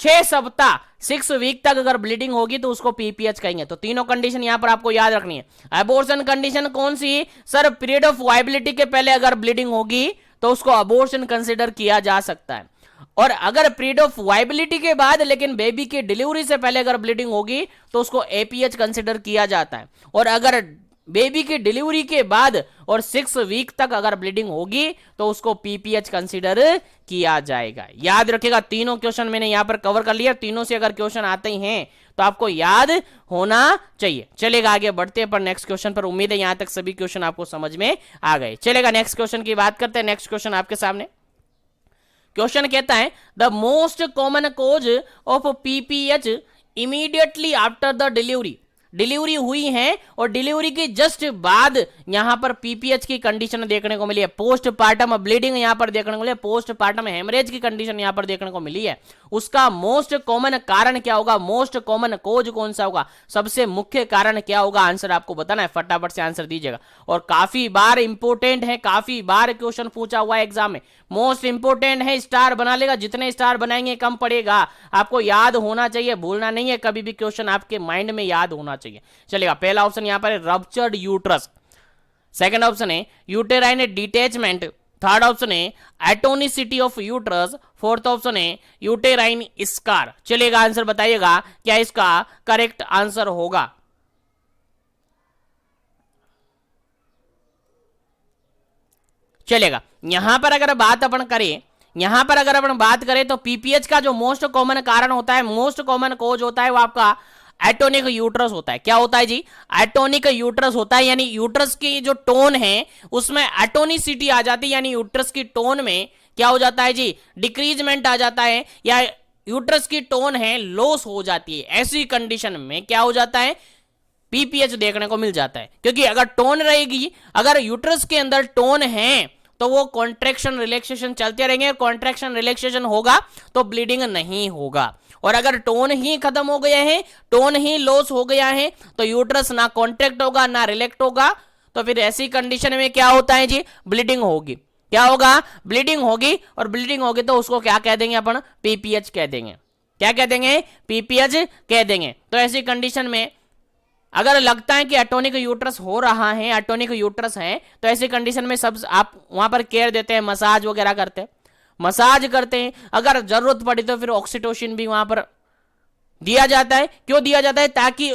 6 सप्ताह 6 वीक तक अगर ब्लीडिंग होगी तो उसको पीपीएच कहेंगे। तो तीनों कंडीशन यहां पर आपको याद रखनी है। अबॉर्शन कंडीशन कौन सी? सर पीरियड ऑफ वायबिलिटी के पहले अगर ब्लीडिंग होगी तो उसको अबॉर्शन कंसीडर किया जा सकता है। और अगर पीरियड ऑफ वायबिलिटी के बाद लेकिन बेबी की डिलीवरी से पहले अगर ब्लीडिंग होगी तो उसको एपीएच कंसीडर किया जाता है। और अगर बेबी की डिलीवरी के बाद और 6 वीक तक अगर ब्लीडिंग होगी तो उसको पीपीएच कंसीडर किया जाएगा। याद रखिएगा, तीनों क्वेश्चन मैंने यहां पर कवर कर लिया, तीनों से अगर क्वेश्चन आते ही हैं तो आपको याद होना चाहिए। चलेगा, आगे बढ़ते हैं पर नेक्स्ट क्वेश्चन पर। उम्मीद है यहां तक सभी क्वेश्चन आपको समझ में आ गए। चलेगा, नेक्स्ट क्वेश्चन की बात करते हैं। नेक्स्ट क्वेश्चन आपके सामने क्वेश्चन कहता है the most common cause of PPH immediately after the delivery. Delivery हुई है और डिलीवरी के जस्ट बाद यहां पर पीपीएच की कंडीशन देखने को मिली है। पोस्टपार्टम ब्लीडिंग यहां पर देखने को मिली है, पोस्टपार्टम हेमरेज की कंडीशन यहां पर देखने को मिली है। उसका मोस्ट कॉमन कारण क्या होगा, मोस्ट कॉमन कोज कौन सा होगा, सबसे मुख्य कारण क्या होगा, आंसर आपको बताना है। फटाफट से आंसर दीजिएगा। और काफी बार इंपोर्टेंट है, काफी बार क्वेश्चन पूछा हुआ है एग्जाम में, मोस्ट इंपोर्टेंट है। स्टार बना लेगा, जितने स्टार बनाएंगे कम पड़ेगा। आपको याद होना चाहिए, भूलना नहीं है कभी भी, क्वेश्चन आपके माइंड में याद होना चाहिए। चलेगा, पहला ऑप्शन यहां पर है रप्चर्ड यूट्रस, सेकंड ऑप्शन है यूटेराइन डिटैचमेंट, थर्ड ऑप्शन है atonicity of uterus, fourth option है यूटेराइन स्कार। चलेगा, आंसर बताइएगा क्या इसका करेक्ट आंसर होगा। चलेगा, यहां पर अगर बात अपन करें, यहां पर अगर अपन बात करें तो पीपीएच का जो मोस्ट कॉमन कारण होता है, मोस्ट कॉमन कोज होता है वो आपका एटोनिक यूट्रस होता है। क्या होता है जी, एटोनिक यूट्रस होता है। यानी यूट्रस की जो टोन है उसमें एटोनिसिटी आ जाती है, यानी यूट्रस की टोन में क्या हो जाता है जी, डिक्रीजमेंट आ जाता है, या यूट्रस की टोन है लॉस हो जाती है। ऐसी कंडीशन में क्या हो जाता है, पीपीएच देखने को मिल जाता है। क्योंकि अगर टोन रहेगी, अगर यूट्रस के अंदर टोन है तो वो कॉन्ट्रैक्शन रिलैक्सेशन चलते रहेंगे, कॉन्ट्रैक्शन रिलैक्सेशन होगा तो ब्लीडिंग नहीं होगा। और अगर टोन ही खत्म हो गया है, टोन ही लॉस हो गया है, तो यूट्रस ना कॉन्ट्रैक्ट होगा ना रिलैक्ट होगा, तो फिर ऐसी कंडीशन में क्या होता है जी, ब्लीडिंग होगी। क्या होगा, ब्लीडिंग होगी। और ब्लीडिंग होगी तो उसको क्या कह देंगे अपन, पीपीएच कह देंगे। क्या कह देंगे, पीपीएच कह देंगे। तो ऐसी कंडीशन में अगर लगता है कि एटोनिक यूट्रस हो रहा है, एटोनिक यूट्रस है, तो ऐसी कंडीशन में सब आप वहां पर केयर देते हैं, मसाज वगैरह करते हैं, मसाज करते हैं। अगर जरूरत पड़ी तो फिर ऑक्सीटोसिन भी वहां पर दिया जाता है। क्यों दिया जाता है, ताकि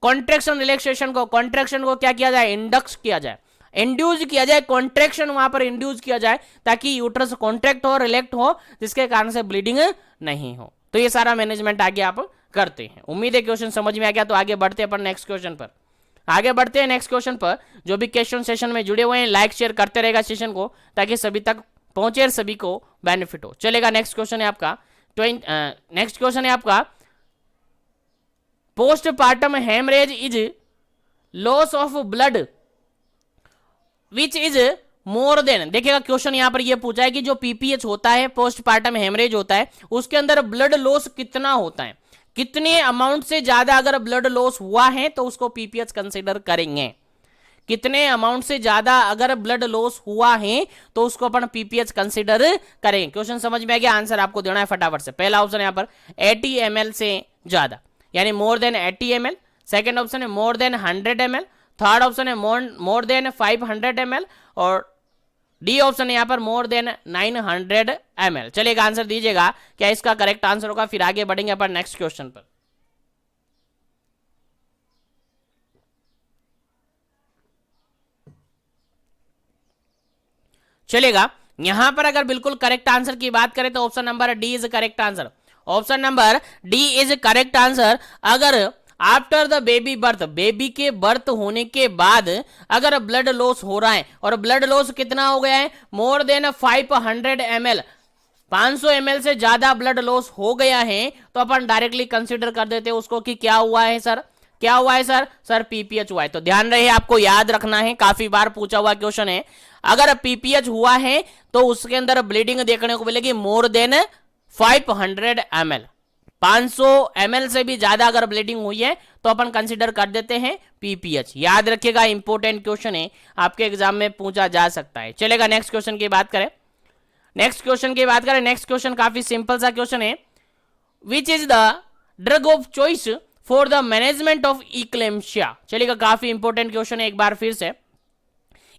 कॉन्ट्रैक्शन रिलैक्सेशन को, कॉन्ट्रैक्शन को क्या किया जाए, इंडक्स किया जाए, इंड्यूस किया जाए, कॉन्ट्रैक्शन वहां पर इंड्यूस किया जाए, ताकि यूट्रस कॉन्ट्रैक्ट हो, रिलैक्ट हो, जिसके कारण से ब्लीडिंग नहीं हो। तो ये सारा मैनेजमेंट आगे आप करते हैं। उम्मीद है क्वेश्चन समझ में आ गया। तो आगे बढ़ते हैं अपन नेक्स्ट क्वेश्चन पर। आगे बढ़ते हैं नेक्स्ट क्वेश्चन पर। जो भी क्वेश्चन सेशन में जुड़े हुए हैं लाइक शेयर करते रहेगा सेशन को, ताकि सभी तक पहुंचे और सभी को बेनिफिट हो। चलेगा, नेक्स्ट क्वेश्चन है आपका नेक्स्ट क्वेश्चन है आपका postpartum haemorrhage is loss of blood which is more than. देखिएगा, क्वेश्चन यहां पर यह पूछा है कि जो पीपीएच होता है, पोस्टपार्टम हेमरेज होता है, उसके अंदर ब्लड लॉस कितना होता है, कितने अमाउंट से ज्यादा अगर ब्लड लॉस हुआ है तो उसको पीपीएच कंसीडर करेंगे। कितने अमाउंट से ज्यादा अगर ब्लड लॉस हुआ है तो उसको अपन पीपीएच कंसीडर करेंगे। क्वेश्चन समझ में आ गया, आंसर आपको देना है फटाफट से। पहला ऑप्शन यहां पर 80 ml से ज्यादा, यानी more than 80 ml। Second option है more than 100 ml। Third option है मोर देन 500 ml। और डी ऑप्शन है यहां पर मोर देन 900 ml। चलिएगा, आंसर दीजिएगा क्या इसका करेक्ट आंसर होगा। फिर आगे बढ़ेंगे अपन नेक्स्ट क्वेश्चन पर। चलेगा, यहां पर अगर बिल्कुल करेक्ट आंसर की बात करें तो option number D is correct answer. Option number D is correct answer. अगर after the baby birth, baby के बर्थ होने के बाद अगर ब्लड लॉस हो रहा है, और ब्लड लॉस कितना हो गया है, मोर देन 500 ml, 500 ml से ज्यादा ब्लड लॉस हो गया है, तो अपन डायरेक्टली कंसीडर कर देते हैं उसको कि क्या हुआ है सर, क्या हुआ है सर, सर पीपीएच हुआ है। तो ध्यान रहे, आपको याद रखना है, काफी बार पूछा हुआ क्वेश्चन है। अगर पीपीएच हुआ है तो उसके अंदर ब्लीडिंग देखने को मिलेगी मोर देन 500 ml, 500 ml से भी ज्यादा अगर ब्लीडिंग हुई है तो अपन कंसीडर कर देते हैं पीपीएच। याद रखिएगा, इंपॉर्टेंट क्वेश्चन है, आपके एग्जाम में पूछा जा सकता है। चलेगा, नेक्स्ट क्वेश्चन की बात करें। नेक्स्ट क्वेश्चन की बात करें, नेक्स्ट क्वेश्चन काफी सिंपल सा क्वेश्चन है। Which is the drug of choice for the management of eclampsia. चलिएगा, काफी इंपॉर्टेंट क्वेश्चन है, एक बार फिर से।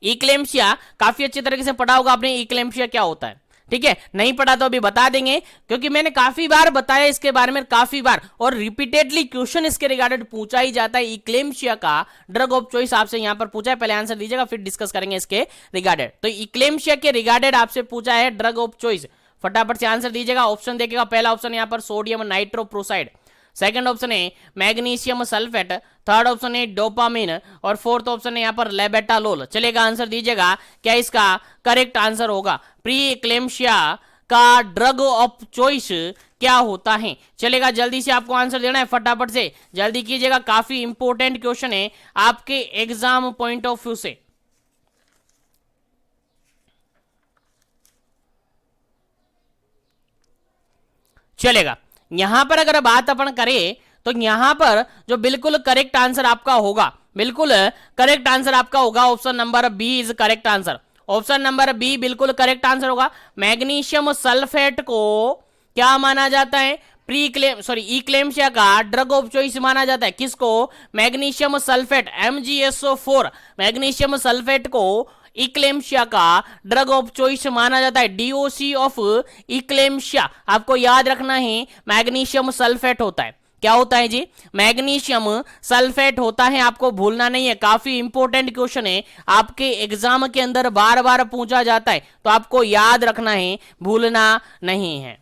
इक्लेम्शिया काफी अच्छी तरीके से पढ़ा होगा आपने, इक्लेम्शिया क्या होता है। ठीक है, नहीं पढ़ा तो अभी बता देंगे, क्योंकि मैंने काफी बार बताया इसके बारे में, काफी बार, और रिपीटेडली क्वेश्चन इसके रिगार्डेड पूछा ही जाता है। इक्लेम्शिया का ड्रग ऑफ चॉइस आपसे यहां पर पूछा है, पहले आंसर दीजिएगा फिर डिस्कस करेंगे इसके रिगार्डेड। तो इक्लेम्शिया के रिगार्डेड आपसे पूछा है ड्रग ऑफ चॉइस, फटाफट से आंसर दीजिएगा। ऑप्शन देखिएगा, पहला ऑप्शन यहां पर सोडियम नाइट्रोप्रोसाइड, सेकंड ऑप्शन है मैग्नीशियम सल्फेट, थर्ड ऑप्शन है डोपामिन, और फोर्थ ऑप्शन है यहाँ पर लेबेटालोल। चलेगा, आंसर दीजिएगा, क्या इसका करेक्ट आंसर होगा? प्री इक्लेम्शिया का ड्रग ऑफ चॉइस क्या होता है? चलेगा, जल्दी से आपको आंसर देना है, फटाफट से जल्दी कीजिएगा, काफी इंपॉर्टेंट क्वेश्चन है आपके एग्जाम पॉइंट ऑफ व्यू से। चलेगा, यहां पर अगर बात अपन करें तो यहां पर जो बिल्कुल करेक्ट आंसर आपका होगा, बिल्कुल करेक्ट आंसर आपका होगा option number B is correct answer. Option number B बिल्कुल करेक्ट आंसर होगा। मैग्नीशियम सल्फेट को क्या माना जाता है? इक्लेम्शिया का ड्रग ऑफ चॉइस माना जाता है। किसको? Magnesium sulphate, MgSO4, magnesium sulphate को इक्लेम्शिया का ड्रग ऑफ चॉइस माना जाता है। DOC ऑफ इक्लेम्शिया आपको याद रखना है, मैग्नीशियम सल्फेट होता है। क्या होता है जी? मैग्नीशियम सल्फेट होता है, आपको भूलना नहीं है, काफी इंपॉर्टेंट क्वेश्चन है, आपके एग्जाम के अंदर बार बार पूछा जाता है, तो आपको याद रखना है, भूलना नहीं है।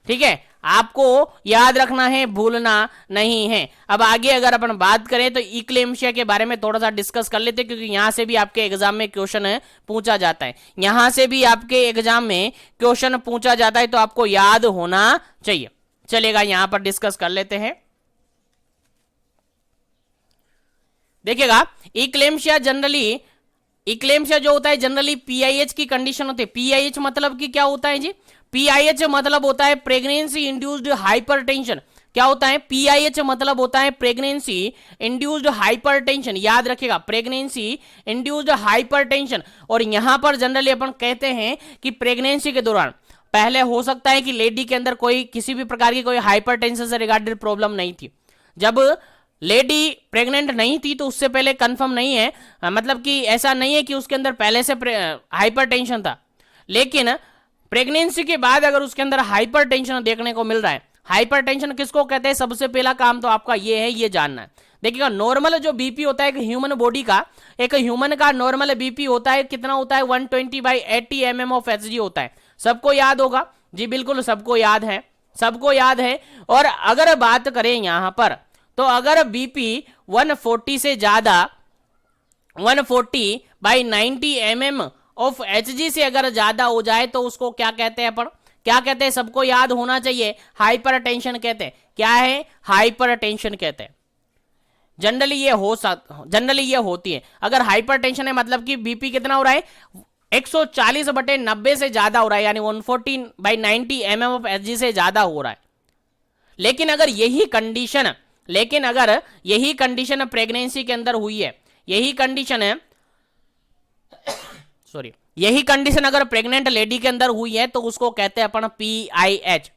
ठीक है, आपको याद रखना है, भूलना नहीं है। अब आगे अगर अपन बात करें तो इक्लेम्शिया के बारे में थोड़ा सा डिस्कस कर लेते हैं, क्योंकि यहां से भी आपके एग्जाम में क्वेश्चन पूछा जाता है, यहां से भी आपके एग्जाम में क्वेश्चन पूछा जाता है, तो आपको याद होना चाहिए। चलेगा, यहां पर डिस्कस कर लेते हैं। देखिएगा, इक्लेम्शिया जो होता है जनरली पीआईएच की कंडीशन होती है। पीआईएच मतलब कि क्या होता है जी? पीआईएच मतलब होता है प्रेगनेंसी इंड्यूस्ड हाइपरटेंशन। क्या होता है? पीआईएच मतलब होता है प्रेगनेंसी इंड्यूस्ड हाइपरटेंशन। याद रखिएगा, प्रेगनेंसी इंड्यूस्ड हाइपरटेंशन। और यहां पर जनरली अपन कहते हैं कि प्रेगनेंसी के दौरान पहले हो सकता है कि लेडी के अंदर कोई किसी भी प्रकार की कोई हाइपरटेंशन से रिगार्डेड प्रॉब्लम नहीं थी। जब लेडी प्रेग्नेंट नहीं थी तो उससे पहले कंफर्म नहीं है, मतलब कि ऐसा नहीं है कि उसके अंदर पहले से हाइपरटेंशन था, लेकिन प्रेगनेंसी के बाद अगर उसके अंदर हाइपरटेंशन देखने को मिल रहा है। हाइपरटेंशन किसको कहते हैं? सबसे पहला काम तो आपका ये है, ये जानना है। देखिएगा, नॉर्मल जो बीपी होता है एक ह्यूमन बॉडी का, एक ह्यूमन का नॉर्मल बीपी होता है, कितना होता है? 120/80 mm ऑफ Hg होता है। सबको याद होगा जी? बिल्कुल सबको याद है, सबको याद है। और अगर बात करें यहां पर, तो अगर बीपी 140 से ज्यादा 140/90 mm ऑफ Hg से अगर ज्यादा हो जाए तो उसको क्या कहते हैं अपन? क्या कहते हैं? सबको याद होना चाहिए, हाइपरटेंशन कहते हैं। क्या है? हाइपरटेंशन कहते हैं। जनरली ये होती है। अगर हाइपरटेंशन है मतलब कि बीपी कितना हो रहा है? 140/90 से ज्यादा हो रहा है, यानी 140/90 mm ऑफ Hg से ज्यादा हो रहा है। लेकिन अगर यही कंडीशन प्रेगनेंसी के अंदर हुई है, यही कंडीशन अगर प्रेग्नेंट लेडी के अंदर हुई है तो उसको कहते हैं अपन PIH।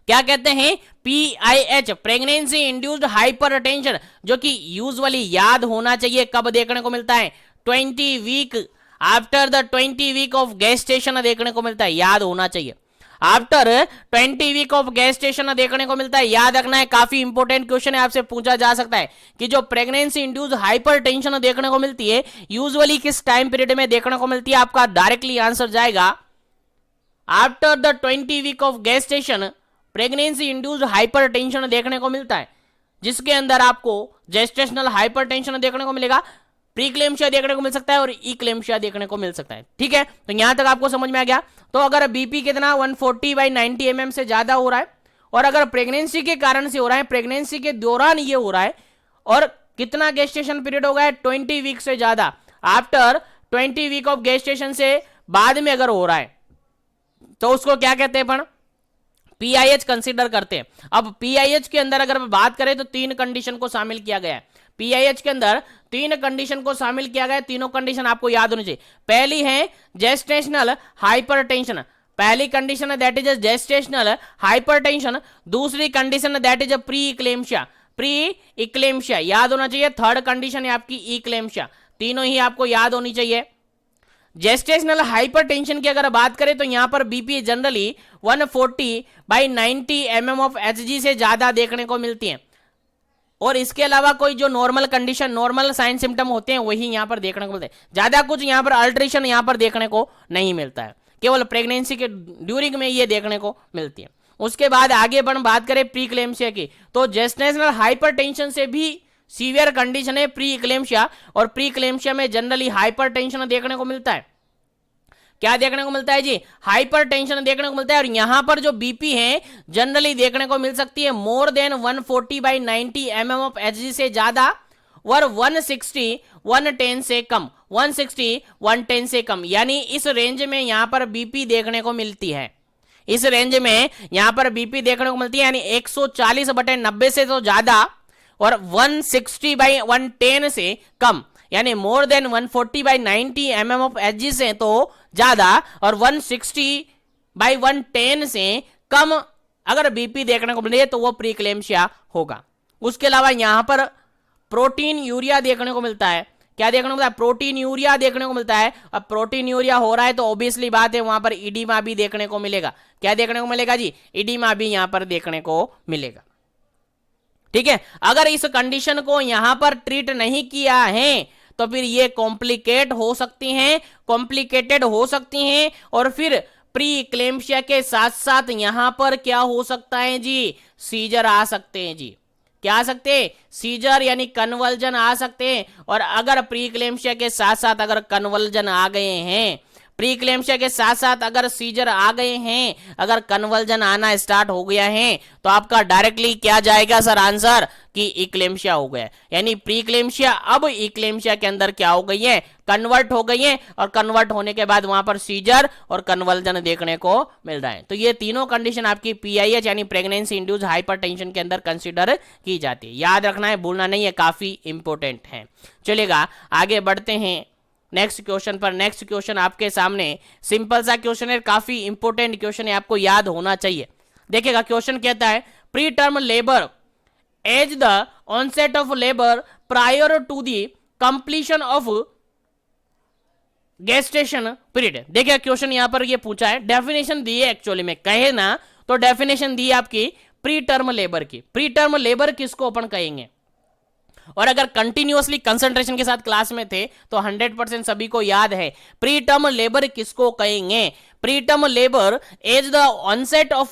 क्या कहते हैं? PIH, प्रेगनेंसी इंड्यूस्ड हाइपरटेंशन, जो कि यूजुअली याद होना चाहिए कब देखने को मिलता है? 20 week, after the 20 week of gestation देखने को मिलता है, याद होना चाहिए। आफ्टर 20 वीक ऑफ गेस्टेशन देखने को मिलता है, याद रखना है, काफी इंपॉर्टेंट क्वेश्चन है, आपसे पूछा जा सकता है कि जो प्रेगनेंसी इंड्यूस्ड हाइपरटेंशन देखने को मिलती है यूजुअली किस टाइम पीरियड में देखने को मिलती है? आपका डायरेक्टली आंसर जाएगा after the 20 week of gestation pregnancy induced hypertension देखने को मिलता है, जिसके अंदर आपको जेस्टेशनल हाइपरटेंशन देखने को मिलेगा, प्रीक्लेम्शिया देखने को मिल सकता है और इक्लेम्शिया देखने को मिल सकता है। ठीक है, तो यहां तक आपको समझ में आ गया। तो अगर बीपी कितना 140/90 mm से ज्यादा हो रहा है, और अगर प्रेगनेंसी के कारण से हो रहा है, प्रेगनेंसी के दौरान ये हो रहा है, और कितना गेस्टेशन पीरियड होगा? 20 वीक से ज्यादा, आफ्टर 20 वीक ऑफ गेस्टेशन से बाद में अगर हो रहा है तो उसको क्या कहते हैं अपन? PIH कंसीडर करते हैं। अब PIH के अंदर अगर बात करें तो 3 कंडीशन को शामिल किया गया है। PIH के अंदर 3 कंडीशन को शामिल किया गया है, तीनों कंडीशन आपको याद होनी चाहिए। पहली है जेस्टेशनल हाइपरटेंशन, पहली condition that is gestational hypertension. दूसरी कंडीशन दैट इज प्री इक्लेम्शिया, याद होना चाहिए। थर्ड कंडीशन है आपकी इक्लेम्शिया, तीनों ही आपको याद होनी चाहिए। जेस्टेशनल हाइपरटेंशन की अगर बात करें तो यहां पर BP generally 140/90 mm of Hg से ज्यादा देखने को मिलती है, और इसके अलावा कोई जो normal condition, normal sign symptom होते हैं वही यहां पर देखने को मिलते हैं। ज्यादा कुछ यहां पर अल्ट्रेशन यहां पर देखने को नहीं मिलता है, केवल प्रेगनेंसी के ड्यूरिंग में ये देखने को मिलती है। उसके बाद आगे अपन बात करें प्री इक्लेम्सिया की, तो जेस्टेशनल हाइपरटेंशन से भी सीवियर कंडीशन है प्री इक्लेम्सिया, और प्री इक्लेम्सिया में जनरली हाइपरटेंशन देखने को मिलता है। क्या देखने को मिलता है जी? हाइपरटेंशन देखने को मिलता है, और यहां पर जो बीपी है जनरली देखने को मिल सकती है more then 140/90 mm of Hg से ज्यादा, और 160/110 से कम, 160/110 से कम, यानी इस रेंज में यहां पर बीपी देखने को मिलती है। इस रेंज में यहां पर बीपी देखने को मिलती है, यानी 140/90 से तो ज्यादा और 160/110 से कम, यानी more then 140/90 mm of Hg से तो ज्यादा और 160/110 से कम अगर बीपी देखने को मिले तो वो प्रीक्लेम्सिया होगा। उसके अलावा यहां पर प्रोटीन यूरिया देखने को मिलता है। क्या देखने को मिलता है? प्रोटीन यूरिया देखने को मिलता है। अब प्रोटीन यूरिया हो रहा है तो ऑब्वियसली बात है वहां पर इडीमा भी देखने को मिलेगा। क्या देखने को मिलेगा जी? इडीमा भी यहां पर देखने को मिलेगा। ठीक है, अगर इस कंडीशन को यहां पर ट्रीट नहीं किया है तो फिर ये कॉम्प्लिकेट हो सकती हैं, कॉम्प्लिकेटेड हो सकती हैं, और फिर प्री इक्लेम्सिया के साथ साथ यहां पर क्या हो सकता है जी? सीजर आ सकते हैं जी। क्या आ सकते हैं? सीजर यानी कन्वर्जन आ सकते हैं। और अगर प्री इक्लेम्सिया के साथ साथ अगर कन्वर्जन आ गए हैं, प्री इक्लेम्सिया के साथ साथ अगर सीजर आ गए हैं, अगर कन्वर्जन आना स्टार्ट हो गया है, तो आपका डायरेक्टली क्या जाएगा सर आंसर? कि इक्लेम्सिया हो गया। यानी प्री इक्लेम्सिया अब इक्लेम्सिया के अंदर क्या हो गई है? कन्वर्ट हो गई है, और कन्वर्ट होने के बाद वहां पर सीजर और कन्वर्जन देखने को मिल रहा है। तो ये तीनों कंडीशन आपकी पीआईएच यानी प्रेगनेंसी इंड्यूस्ड हाइपरटेंशन के अंदर कंसीडर की जाती है। याद रखना है, भूलना नहीं है, काफी इंपॉर्टेंट है। चलेगा, आगे बढ़ते हैं नेक्स्ट क्वेश्चन पर। नेक्स्ट क्वेश्चन आपके सामने सिंपल सा क्वेश्चन है, काफी इंपॉर्टेंट क्वेश्चन है, आपको याद होना चाहिए। देखिएगा, क्वेश्चन कहता है pre term labour as the onset of labour prior to the completion of gestation period. देखिए क्वेश्चन यहां पर ये पूछा है, डेफिनेशन दी है, एक्चुअली में कहे ना तो डेफिनेशन दी है आपकी प्री टर्म लेबर की। प्री टर्म लेबर किसको अपन कहेंगे? और अगर कंटिन्यूअसली कंसंट्रेशन के साथ क्लास में थे तो 100% सभी को याद है प्री टर्म लेबर किसको कहेंगे? Pre term labour as the onset of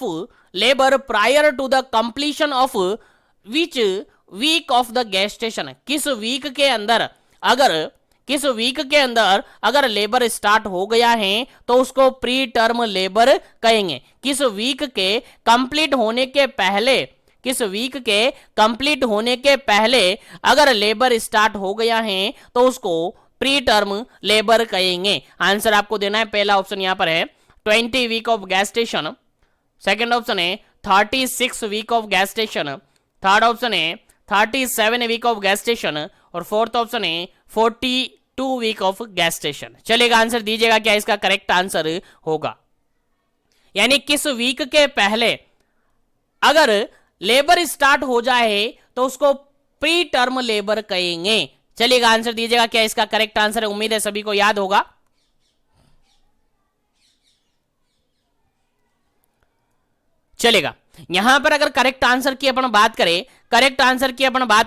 labour prior to the completion of which week of the gestation. किस वीक के अंदर अगर लेबर स्टार्ट हो गया है तो उसको प्री टर्म लेबर कहेंगे। किस वीक के कंप्लीट होने के पहले अगर लेबर स्टार्ट हो गया है तो उसको प्री टर्म लेबर कहेंगे। आंसर आपको देना है, पहला ऑप्शन यहां पर है 20 week of gestation, second option है 36 week of gestation, third option है 37 वीक ऑफ गेस्टेशन, और फोर्थ ऑप्शन है 42 वीक ऑफ गेस्टेशन। चलेगा, आंसर दीजिएगा क्या इसका करेक्ट आंसर होगा। यानी किस वीक के पहले अगर लेबर स्टार्ट हो जाए तो उसको प्री टर्म लेबर कहेंगे। चलिएगा, आंसर दीजिएगा क्या इसका करेक्ट आंसर है। उम्मीद है सभी को याद होगा। चलेगा, यहां पर अगर करेक्ट आंसर की अपन बात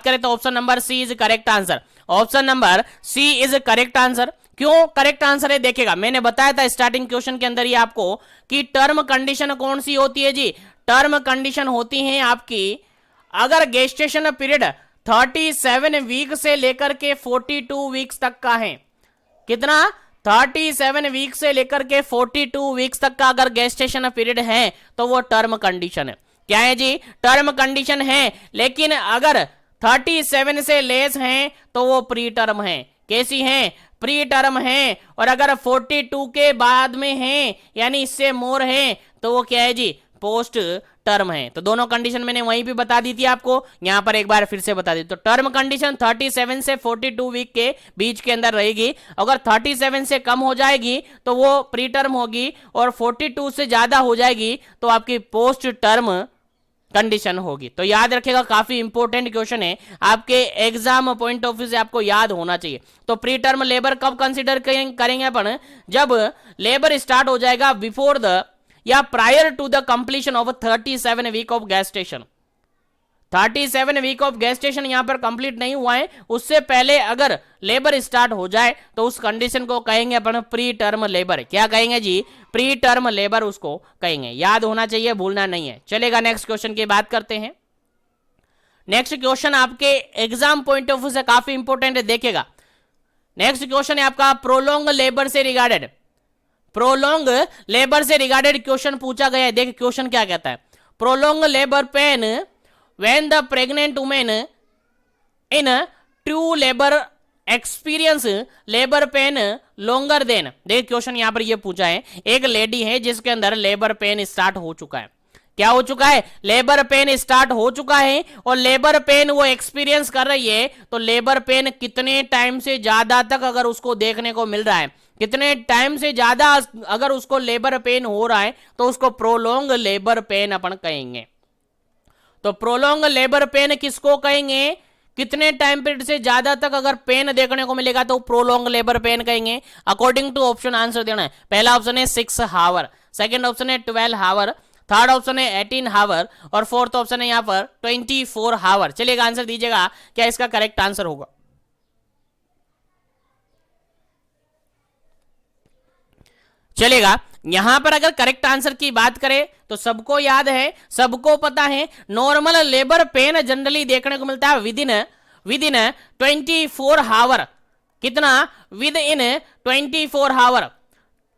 करें तो option number C is correct answer. Option number C is correct answer. क्यों करेक्ट आंसर है? देखिएगा, मैंने बताया था स्टार्टिंग क्वेश्चन के अंदर ही आपको कि टर्म कंडीशन कौन सी होती है जी? टर्म कंडीशन होती है आपकी अगर गेस्टेशन पीरियड 37 वीक से लेकर के 42 वीक्स तक का है। कितना? 37 वीक से लेकर के 42 वीक्स तक का अगर गेस्टेशन पीरियड है तो वो टर्म कंडीशन है। क्या है जी? टर्म कंडीशन है। लेकिन अगर 37 से लेस है तो वो प्री टर्म है। कैसी है? प्री टर्म है। और अगर 42 के बाद में है यानी इससे मोर है तो वो क्या है जी? पोस्ट टर्म है। तो दोनों कंडीशन मैंने वहीं पे बता दी थी आपको, यहां पर एक बार फिर से बता दी। तो टर्म कंडीशन 37 से 42 वीक के बीच के अंदर रहेगी। अगर 37 से कम हो जाएगी तो वो प्री टर्म होगी, और 42 से ज्यादा हो जाएगी तो आपकी पोस्ट टर्म कंडीशन होगी। तो याद रखिएगा, काफी इंपॉर्टेंट क्वेश्चन है, आपके एग्जाम पॉइंट ऑफ व्यू से आपको याद होना चाहिए। तो प्री टर्म लेबर कब कंसिडर करेंगे अपन? जब लेबर स्टार्ट हो जाएगा बिफोर द या prior to the completion of 37 week of gestation. 37 week of gestation यहां पर कंप्लीट नहीं हुआ है, उससे पहले अगर लेबर स्टार्ट हो जाए तो उस कंडीशन को कहेंगे अपन प्री टर्म लेबर। क्या कहेंगे जी? प्री टर्म लेबर उसको कहेंगे। याद होना चाहिए, भूलना नहीं है। चलेगा, नेक्स्ट क्वेश्चन की बात करते हैं। नेक्स्ट क्वेश्चन आपके एग्जाम पॉइंट ऑफ व्यू से काफी इंपॉर्टेंट है, देखिएगा। नेक्स्ट क्वेश्चन है आपका प्रोलॉन्ग लेबर से रिगार्डेड। प्रोलॉन्ग लेबर से रिगार्डेड क्वेश्चन पूछा गया है। देखिए क्वेश्चन क्या कहता है। Prolong labour pain when the pregnant woman in true labor experience labor pain longer than। देखिए क्वेश्चन यहां पर ये पूछा है, एक लेडी है जिसके अंदर लेबर पेन स्टार्ट हो चुका है। क्या हो चुका है? लेबर पेन स्टार्ट हो चुका है, और लेबर पेन वो एक्सपीरियंस कर रही है। तो लेबर पेन कितने टाइम से ज्यादा तक अगर उसको देखने को मिल रहा है, कितने टाइम से ज्यादा अगर उसको लेबर पेन हो रहा है, तो उसको प्रोलॉन्ग लेबर पेन अपन कहेंगे। तो प्रोलॉन्ग लेबर पेन किसको कहेंगे? कितने टाइम पीरियड से ज्यादा तक अगर पेन देखने को मिलेगा तो प्रोलॉन्ग लेबर पेन कहेंगे। अकॉर्डिंग टू ऑप्शन आंसर देना है। पहला ऑप्शन है 6 हावर, सेकंड ऑप्शन है 12 हावर, थर्ड ऑप्शन है 18 हावर, और फोर्थ ऑप्शन है यहां पर 24 हावर। चलिएगा, आंसर दीजिएगा, क्या इसका करेक्ट आंसर होगा? चलेगा, यहां पर अगर करेक्ट आंसर की बात करें तो सबको याद है, सबको पता है, नॉर्मल लेबर पेन जनरली देखने को मिलता है विद इन 24 हावर। कितना? विद इन 24 हावर।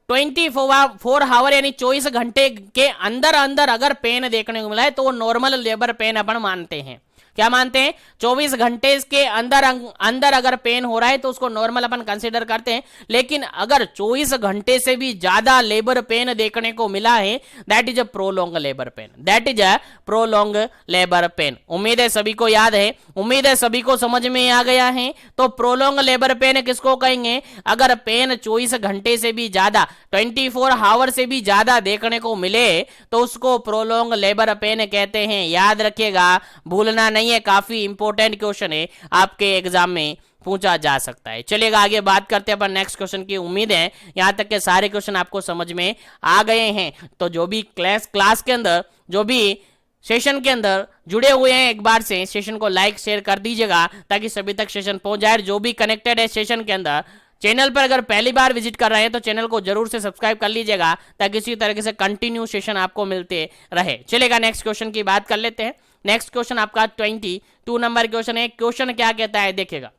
24 हावर यानी 24 घंटे के अंदर अंदर अगर पेन देखने को मिला है तो वो नॉर्मल लेबर पेन अपन मानते हैं। क्या मानते हैं? 24 घंटे के अंदर अगर पेन हो रहा है तो उसको नॉर्मल अपन कंसीडर करते हैं। लेकिन अगर 24 घंटे से भी ज्यादा लेबर पेन देखने को मिला है, that is a prolong labour pain. That is a prolong labour pain. उम्मीद है सभी को याद है, उम्मीद है सभी को समझ में आ गया है। तो प्रोलॉन्ग लेबर पेन किसको कहेंगे? अगर पेन 24 घंटे से भी ज्यादा, 24 हावर से भी ज्यादा देखने को मिले तो उसको प्रोलॉन्ग लेबर पेन कहते हैं। याद रखिएगा, भूलना नहीं है, काफी इंपॉर्टेंट क्वेश्चन है, आपके एग्जाम में पूछा जा सकता है। चलिएगा, आगे बात करते हैं अपन नेक्स्ट क्वेश्चन की। उम्मीद है यहां तक के सारे क्वेश्चन आपको समझ में आ गए हैं। तो जो भी क्लास के अंदर, जो भी सेशन के अंदर जुड़े हुए हैं, एक बार से सेशन को लाइक शेयर कर दीजिएगा ताकि सभी तक सेशन पहुंच जाए। जो भी कनेक्टेड है सेशन के अंदर, चैनल पर अगर पहली बार विजिट कर रहे हैं तो चैनल को जरूर से सब्सक्राइब कर लीजिएगा ताकि इसी तरीके से कंटिन्यू सेशन आपको मिलते रहे। चलेगा, नेक्स्ट क्वेश्चन की बात कर लेते हैं। नेक्स्ट क्वेश्चन आपका 22 नंबर क्वेश्चन है। क्वेश्चन क्या कहता है देखिएगा,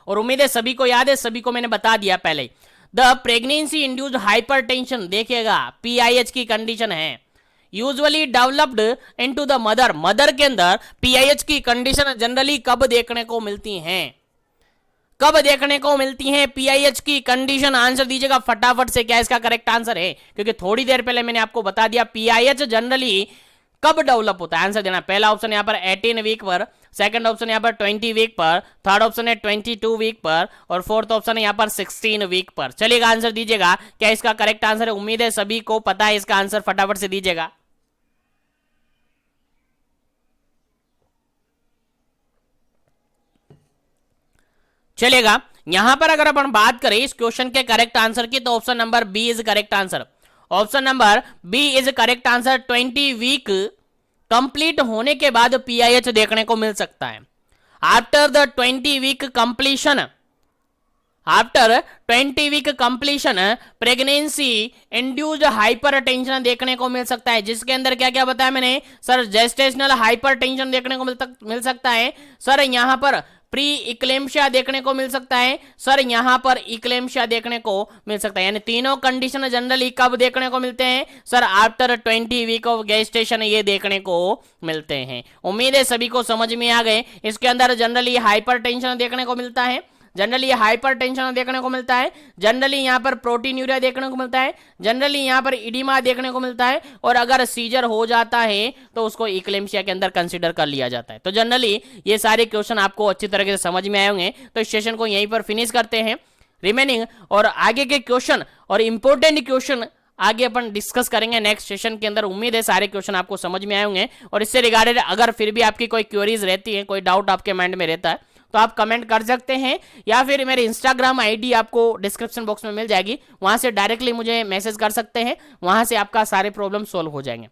और उम्मीद है सभी को याद है, सभी को मैंने बता दिया पहले ही। द प्रेगनेंसी इंड्यूस्ड हाइपरटेंशन, देखिएगा पीआईएच की कंडीशन है, usually developed into the mother के अंदर पीआईएच की कंडीशन जनरली कब देखने को मिलती हैं? कब देखने को मिलती है पीआईएच की कंडीशन? आंसर दीजिएगा फटाफट से, क्या इसका करेक्ट आंसर है? क्योंकि थोड़ी देर पहले मैंने आपको बता दिया पीआईएच जनरली कब डेवलप होता है। आंसर देना। पहला ऑप्शन यहाँ पर 18 वीक पर, सेकंड ऑप्शन यहाँ पर 20 वीक पर, थर्ड ऑप्शन है 22 वीक पर, और फोर्थ ऑप्शन है यहाँ पर 16 वीक पर। चलिएगा, आंसर दीजिएगा, क्या इसका करेक्ट आंसर है? उम्मीद है सभी को पता है इसका आंसर, फटाफट से दीजिएगा। चलेगा, यहां पर अगर अपन बात करें इस क्वेश्चन के करेक्ट आंसर की तो option number B is correct answer. Option number B is correct answer. 20 week complete होने के बाद पीआईएच देखने को मिल सकता है। After the 20 week completion, after 20 week completion pregnancy induced hypertension देखने को मिल सकता है। जिसके अंदर क्या क्या बताया मैंने सर? जेस्टेशनल हाइपरटेंशन देखने को मिल सकता है सर। यहां पर प्री इक्लेम्शिया देखने को मिल सकता है सर। यहां पर इक्लेम्शिया देखने को मिल सकता है। यानी तीनों कंडीशन जनरली कब देखने को मिलते हैं sir? After 20 week of gestation ये देखने को मिलते हैं। उम्मीद है सभी को समझ में आ गए। इसके अंदर जनरली हाइपरटेंशन देखने को मिलता है, जनरली हाइपरटेंशन देखने को मिलता है, जनरली यहां पर प्रोटीन्यूरिया देखने को मिलता है, जनरली यहां पर इडिमा देखने को मिलता है, और अगर सीजर हो जाता है तो उसको इक्लेम्शिया के अंदर कंसीडर कर लिया जाता है। तो जनरली ये सारे क्वेश्चन आपको अच्छी तरीके से समझ में आए होंगे। तो इस सेशन को यहीं पर फिनिश करते हैं। रिमेनिंग और आगे के क्वेश्चन और इंपॉर्टेंट क्वेश्चन आगे अपन डिस्कस करेंगे नेक्स्ट सेशन के अंदर। उम्मीद है सारे क्वेश्चन आपको समझ में आए होंगे, और इससे रिगार्डेड अगर फिर भी आपकी कोई क्वेरीज रहती है, कोई डाउट आपके माइंड में रहता है, तो आप कमेंट कर सकते हैं, या फिर मेरे इंस्टाग्राम आईडी आपको डिस्क्रिप्शन बॉक्स में मिल जाएगी, वहां से डायरेक्टली मुझे मैसेज कर सकते हैं, वहां से आपका सारे प्रॉब्लम सॉल्व हो जाएंगे।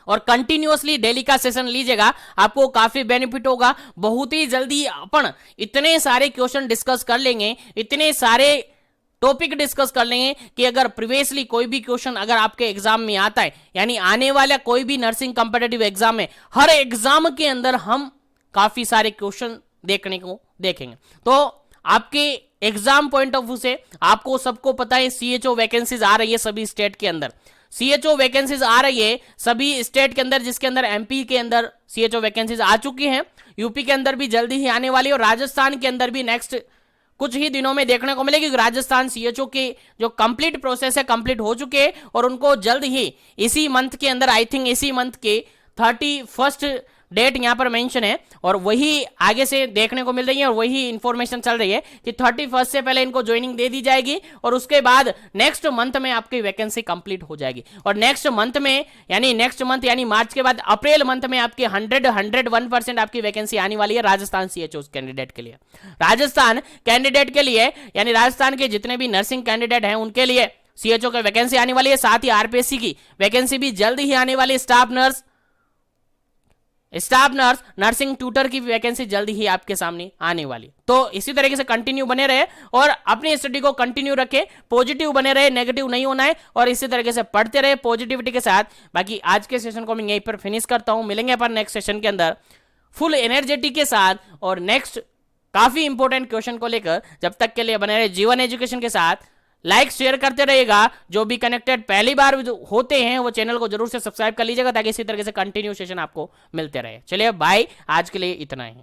और कंटिन्यूअसली डेली का सेशन लीजिएगा, आपको काफी बेनिफिट होगा। बहुत ही जल्दी अपन इतने सारे क्वेश्चन डिस्कस कर लेंगे, इतने सारे टॉपिक डिस्कस कर लेंगे कि अगर प्रीवियसली कोई भी क्वेश्चन अगर आपके एग्जाम में आता है, यानी आने वाला कोई भी नर्सिंग कॉम्पिटिटिव एग्जाम में, हर एग्जाम के अंदर हम काफी सारे क्वेश्चन देखने को देखेंगे। तो आपके एग्जाम पॉइंट ऑफ व्यू से आपको सबको पता है सीएचओ वैकेंसीज आ रही है सभी स्टेट के अंदर, सीएचओ वैकेंसीज आ रही है सभी स्टेट के अंदर, जिसके अंदर एमपी के अंदर सीएचओ वैकेंसीज आ चुकी हैं, यूपी के अंदर भी जल्दी ही आने वाली है, और राजस्थान के अंदर भी नेक्स्ट कुछ ही दिनों में देखने को मिलेगी। राजस्थान सीएचओ के जो कंप्लीट प्रोसेस है कंप्लीट हो चुके हैं, और उनको जल्द ही इसी मंथ के अंदर, आई थिंक इसी मंथ के 31 डेट यहां पर मेंशन है, और वही आगे से देखने को मिल रही है, और वही इंफॉर्मेशन चल रही है कि 31 से पहले इनको ज्वाइनिंग दे दी जाएगी, और उसके बाद नेक्स्ट मंथ में आपकी वैकेंसी कंप्लीट हो जाएगी। और नेक्स्ट मंथ यानी मार्च के बाद अप्रैल मंथ में आपकी 101% आपकी वैकेंसी आने वाली है राजस्थान सीएचओ कैंडिडेट के लिए। राजस्थान कैंडिडेट के लिए, यानी राजस्थान के जितने भी नर्सिंग कैंडिडेट हैं उनके लिए सीएचओ की वैकेंसी आने वाली है, साथ ही आरपीएससी की वैकेंसी भी जल्द ही आने वाली है। स्टाफ नर्स, नर्सिंग ट्यूटर की वैकेंसी जल्दी ही आपके सामने आने वाली। तो इसी तरीके से कंटिन्यू बने रहे और अपनी स्टडी को कंटिन्यू रखें, पॉजिटिव बने रहे, नेगेटिव नहीं होना है, और इसी तरीके से पढ़ते रहे पॉजिटिविटी के साथ। बाकी आज के सेशन को मैं यहीं पर फिनिश करता हूं, मिलेंगे अपन नेक्स्ट सेशन के अंदर फुल एनर्जेटिक के साथ और नेक्स्ट काफी इंपॉर्टेंट क्वेश्चन को लेकर। जब तक के लिए बने रहे जीवन एजुकेशन के साथ, लाइक शेयर करते रहेगा। जो भी कनेक्टेड पहली बार होते हैं वो चैनल को जरूर से सब्सक्राइब कर लीजिएगा, ताकि इसी तरीके से कंटिन्यू सेशन आपको मिलते रहे। चलिए बाय, आज के लिए इतना ही।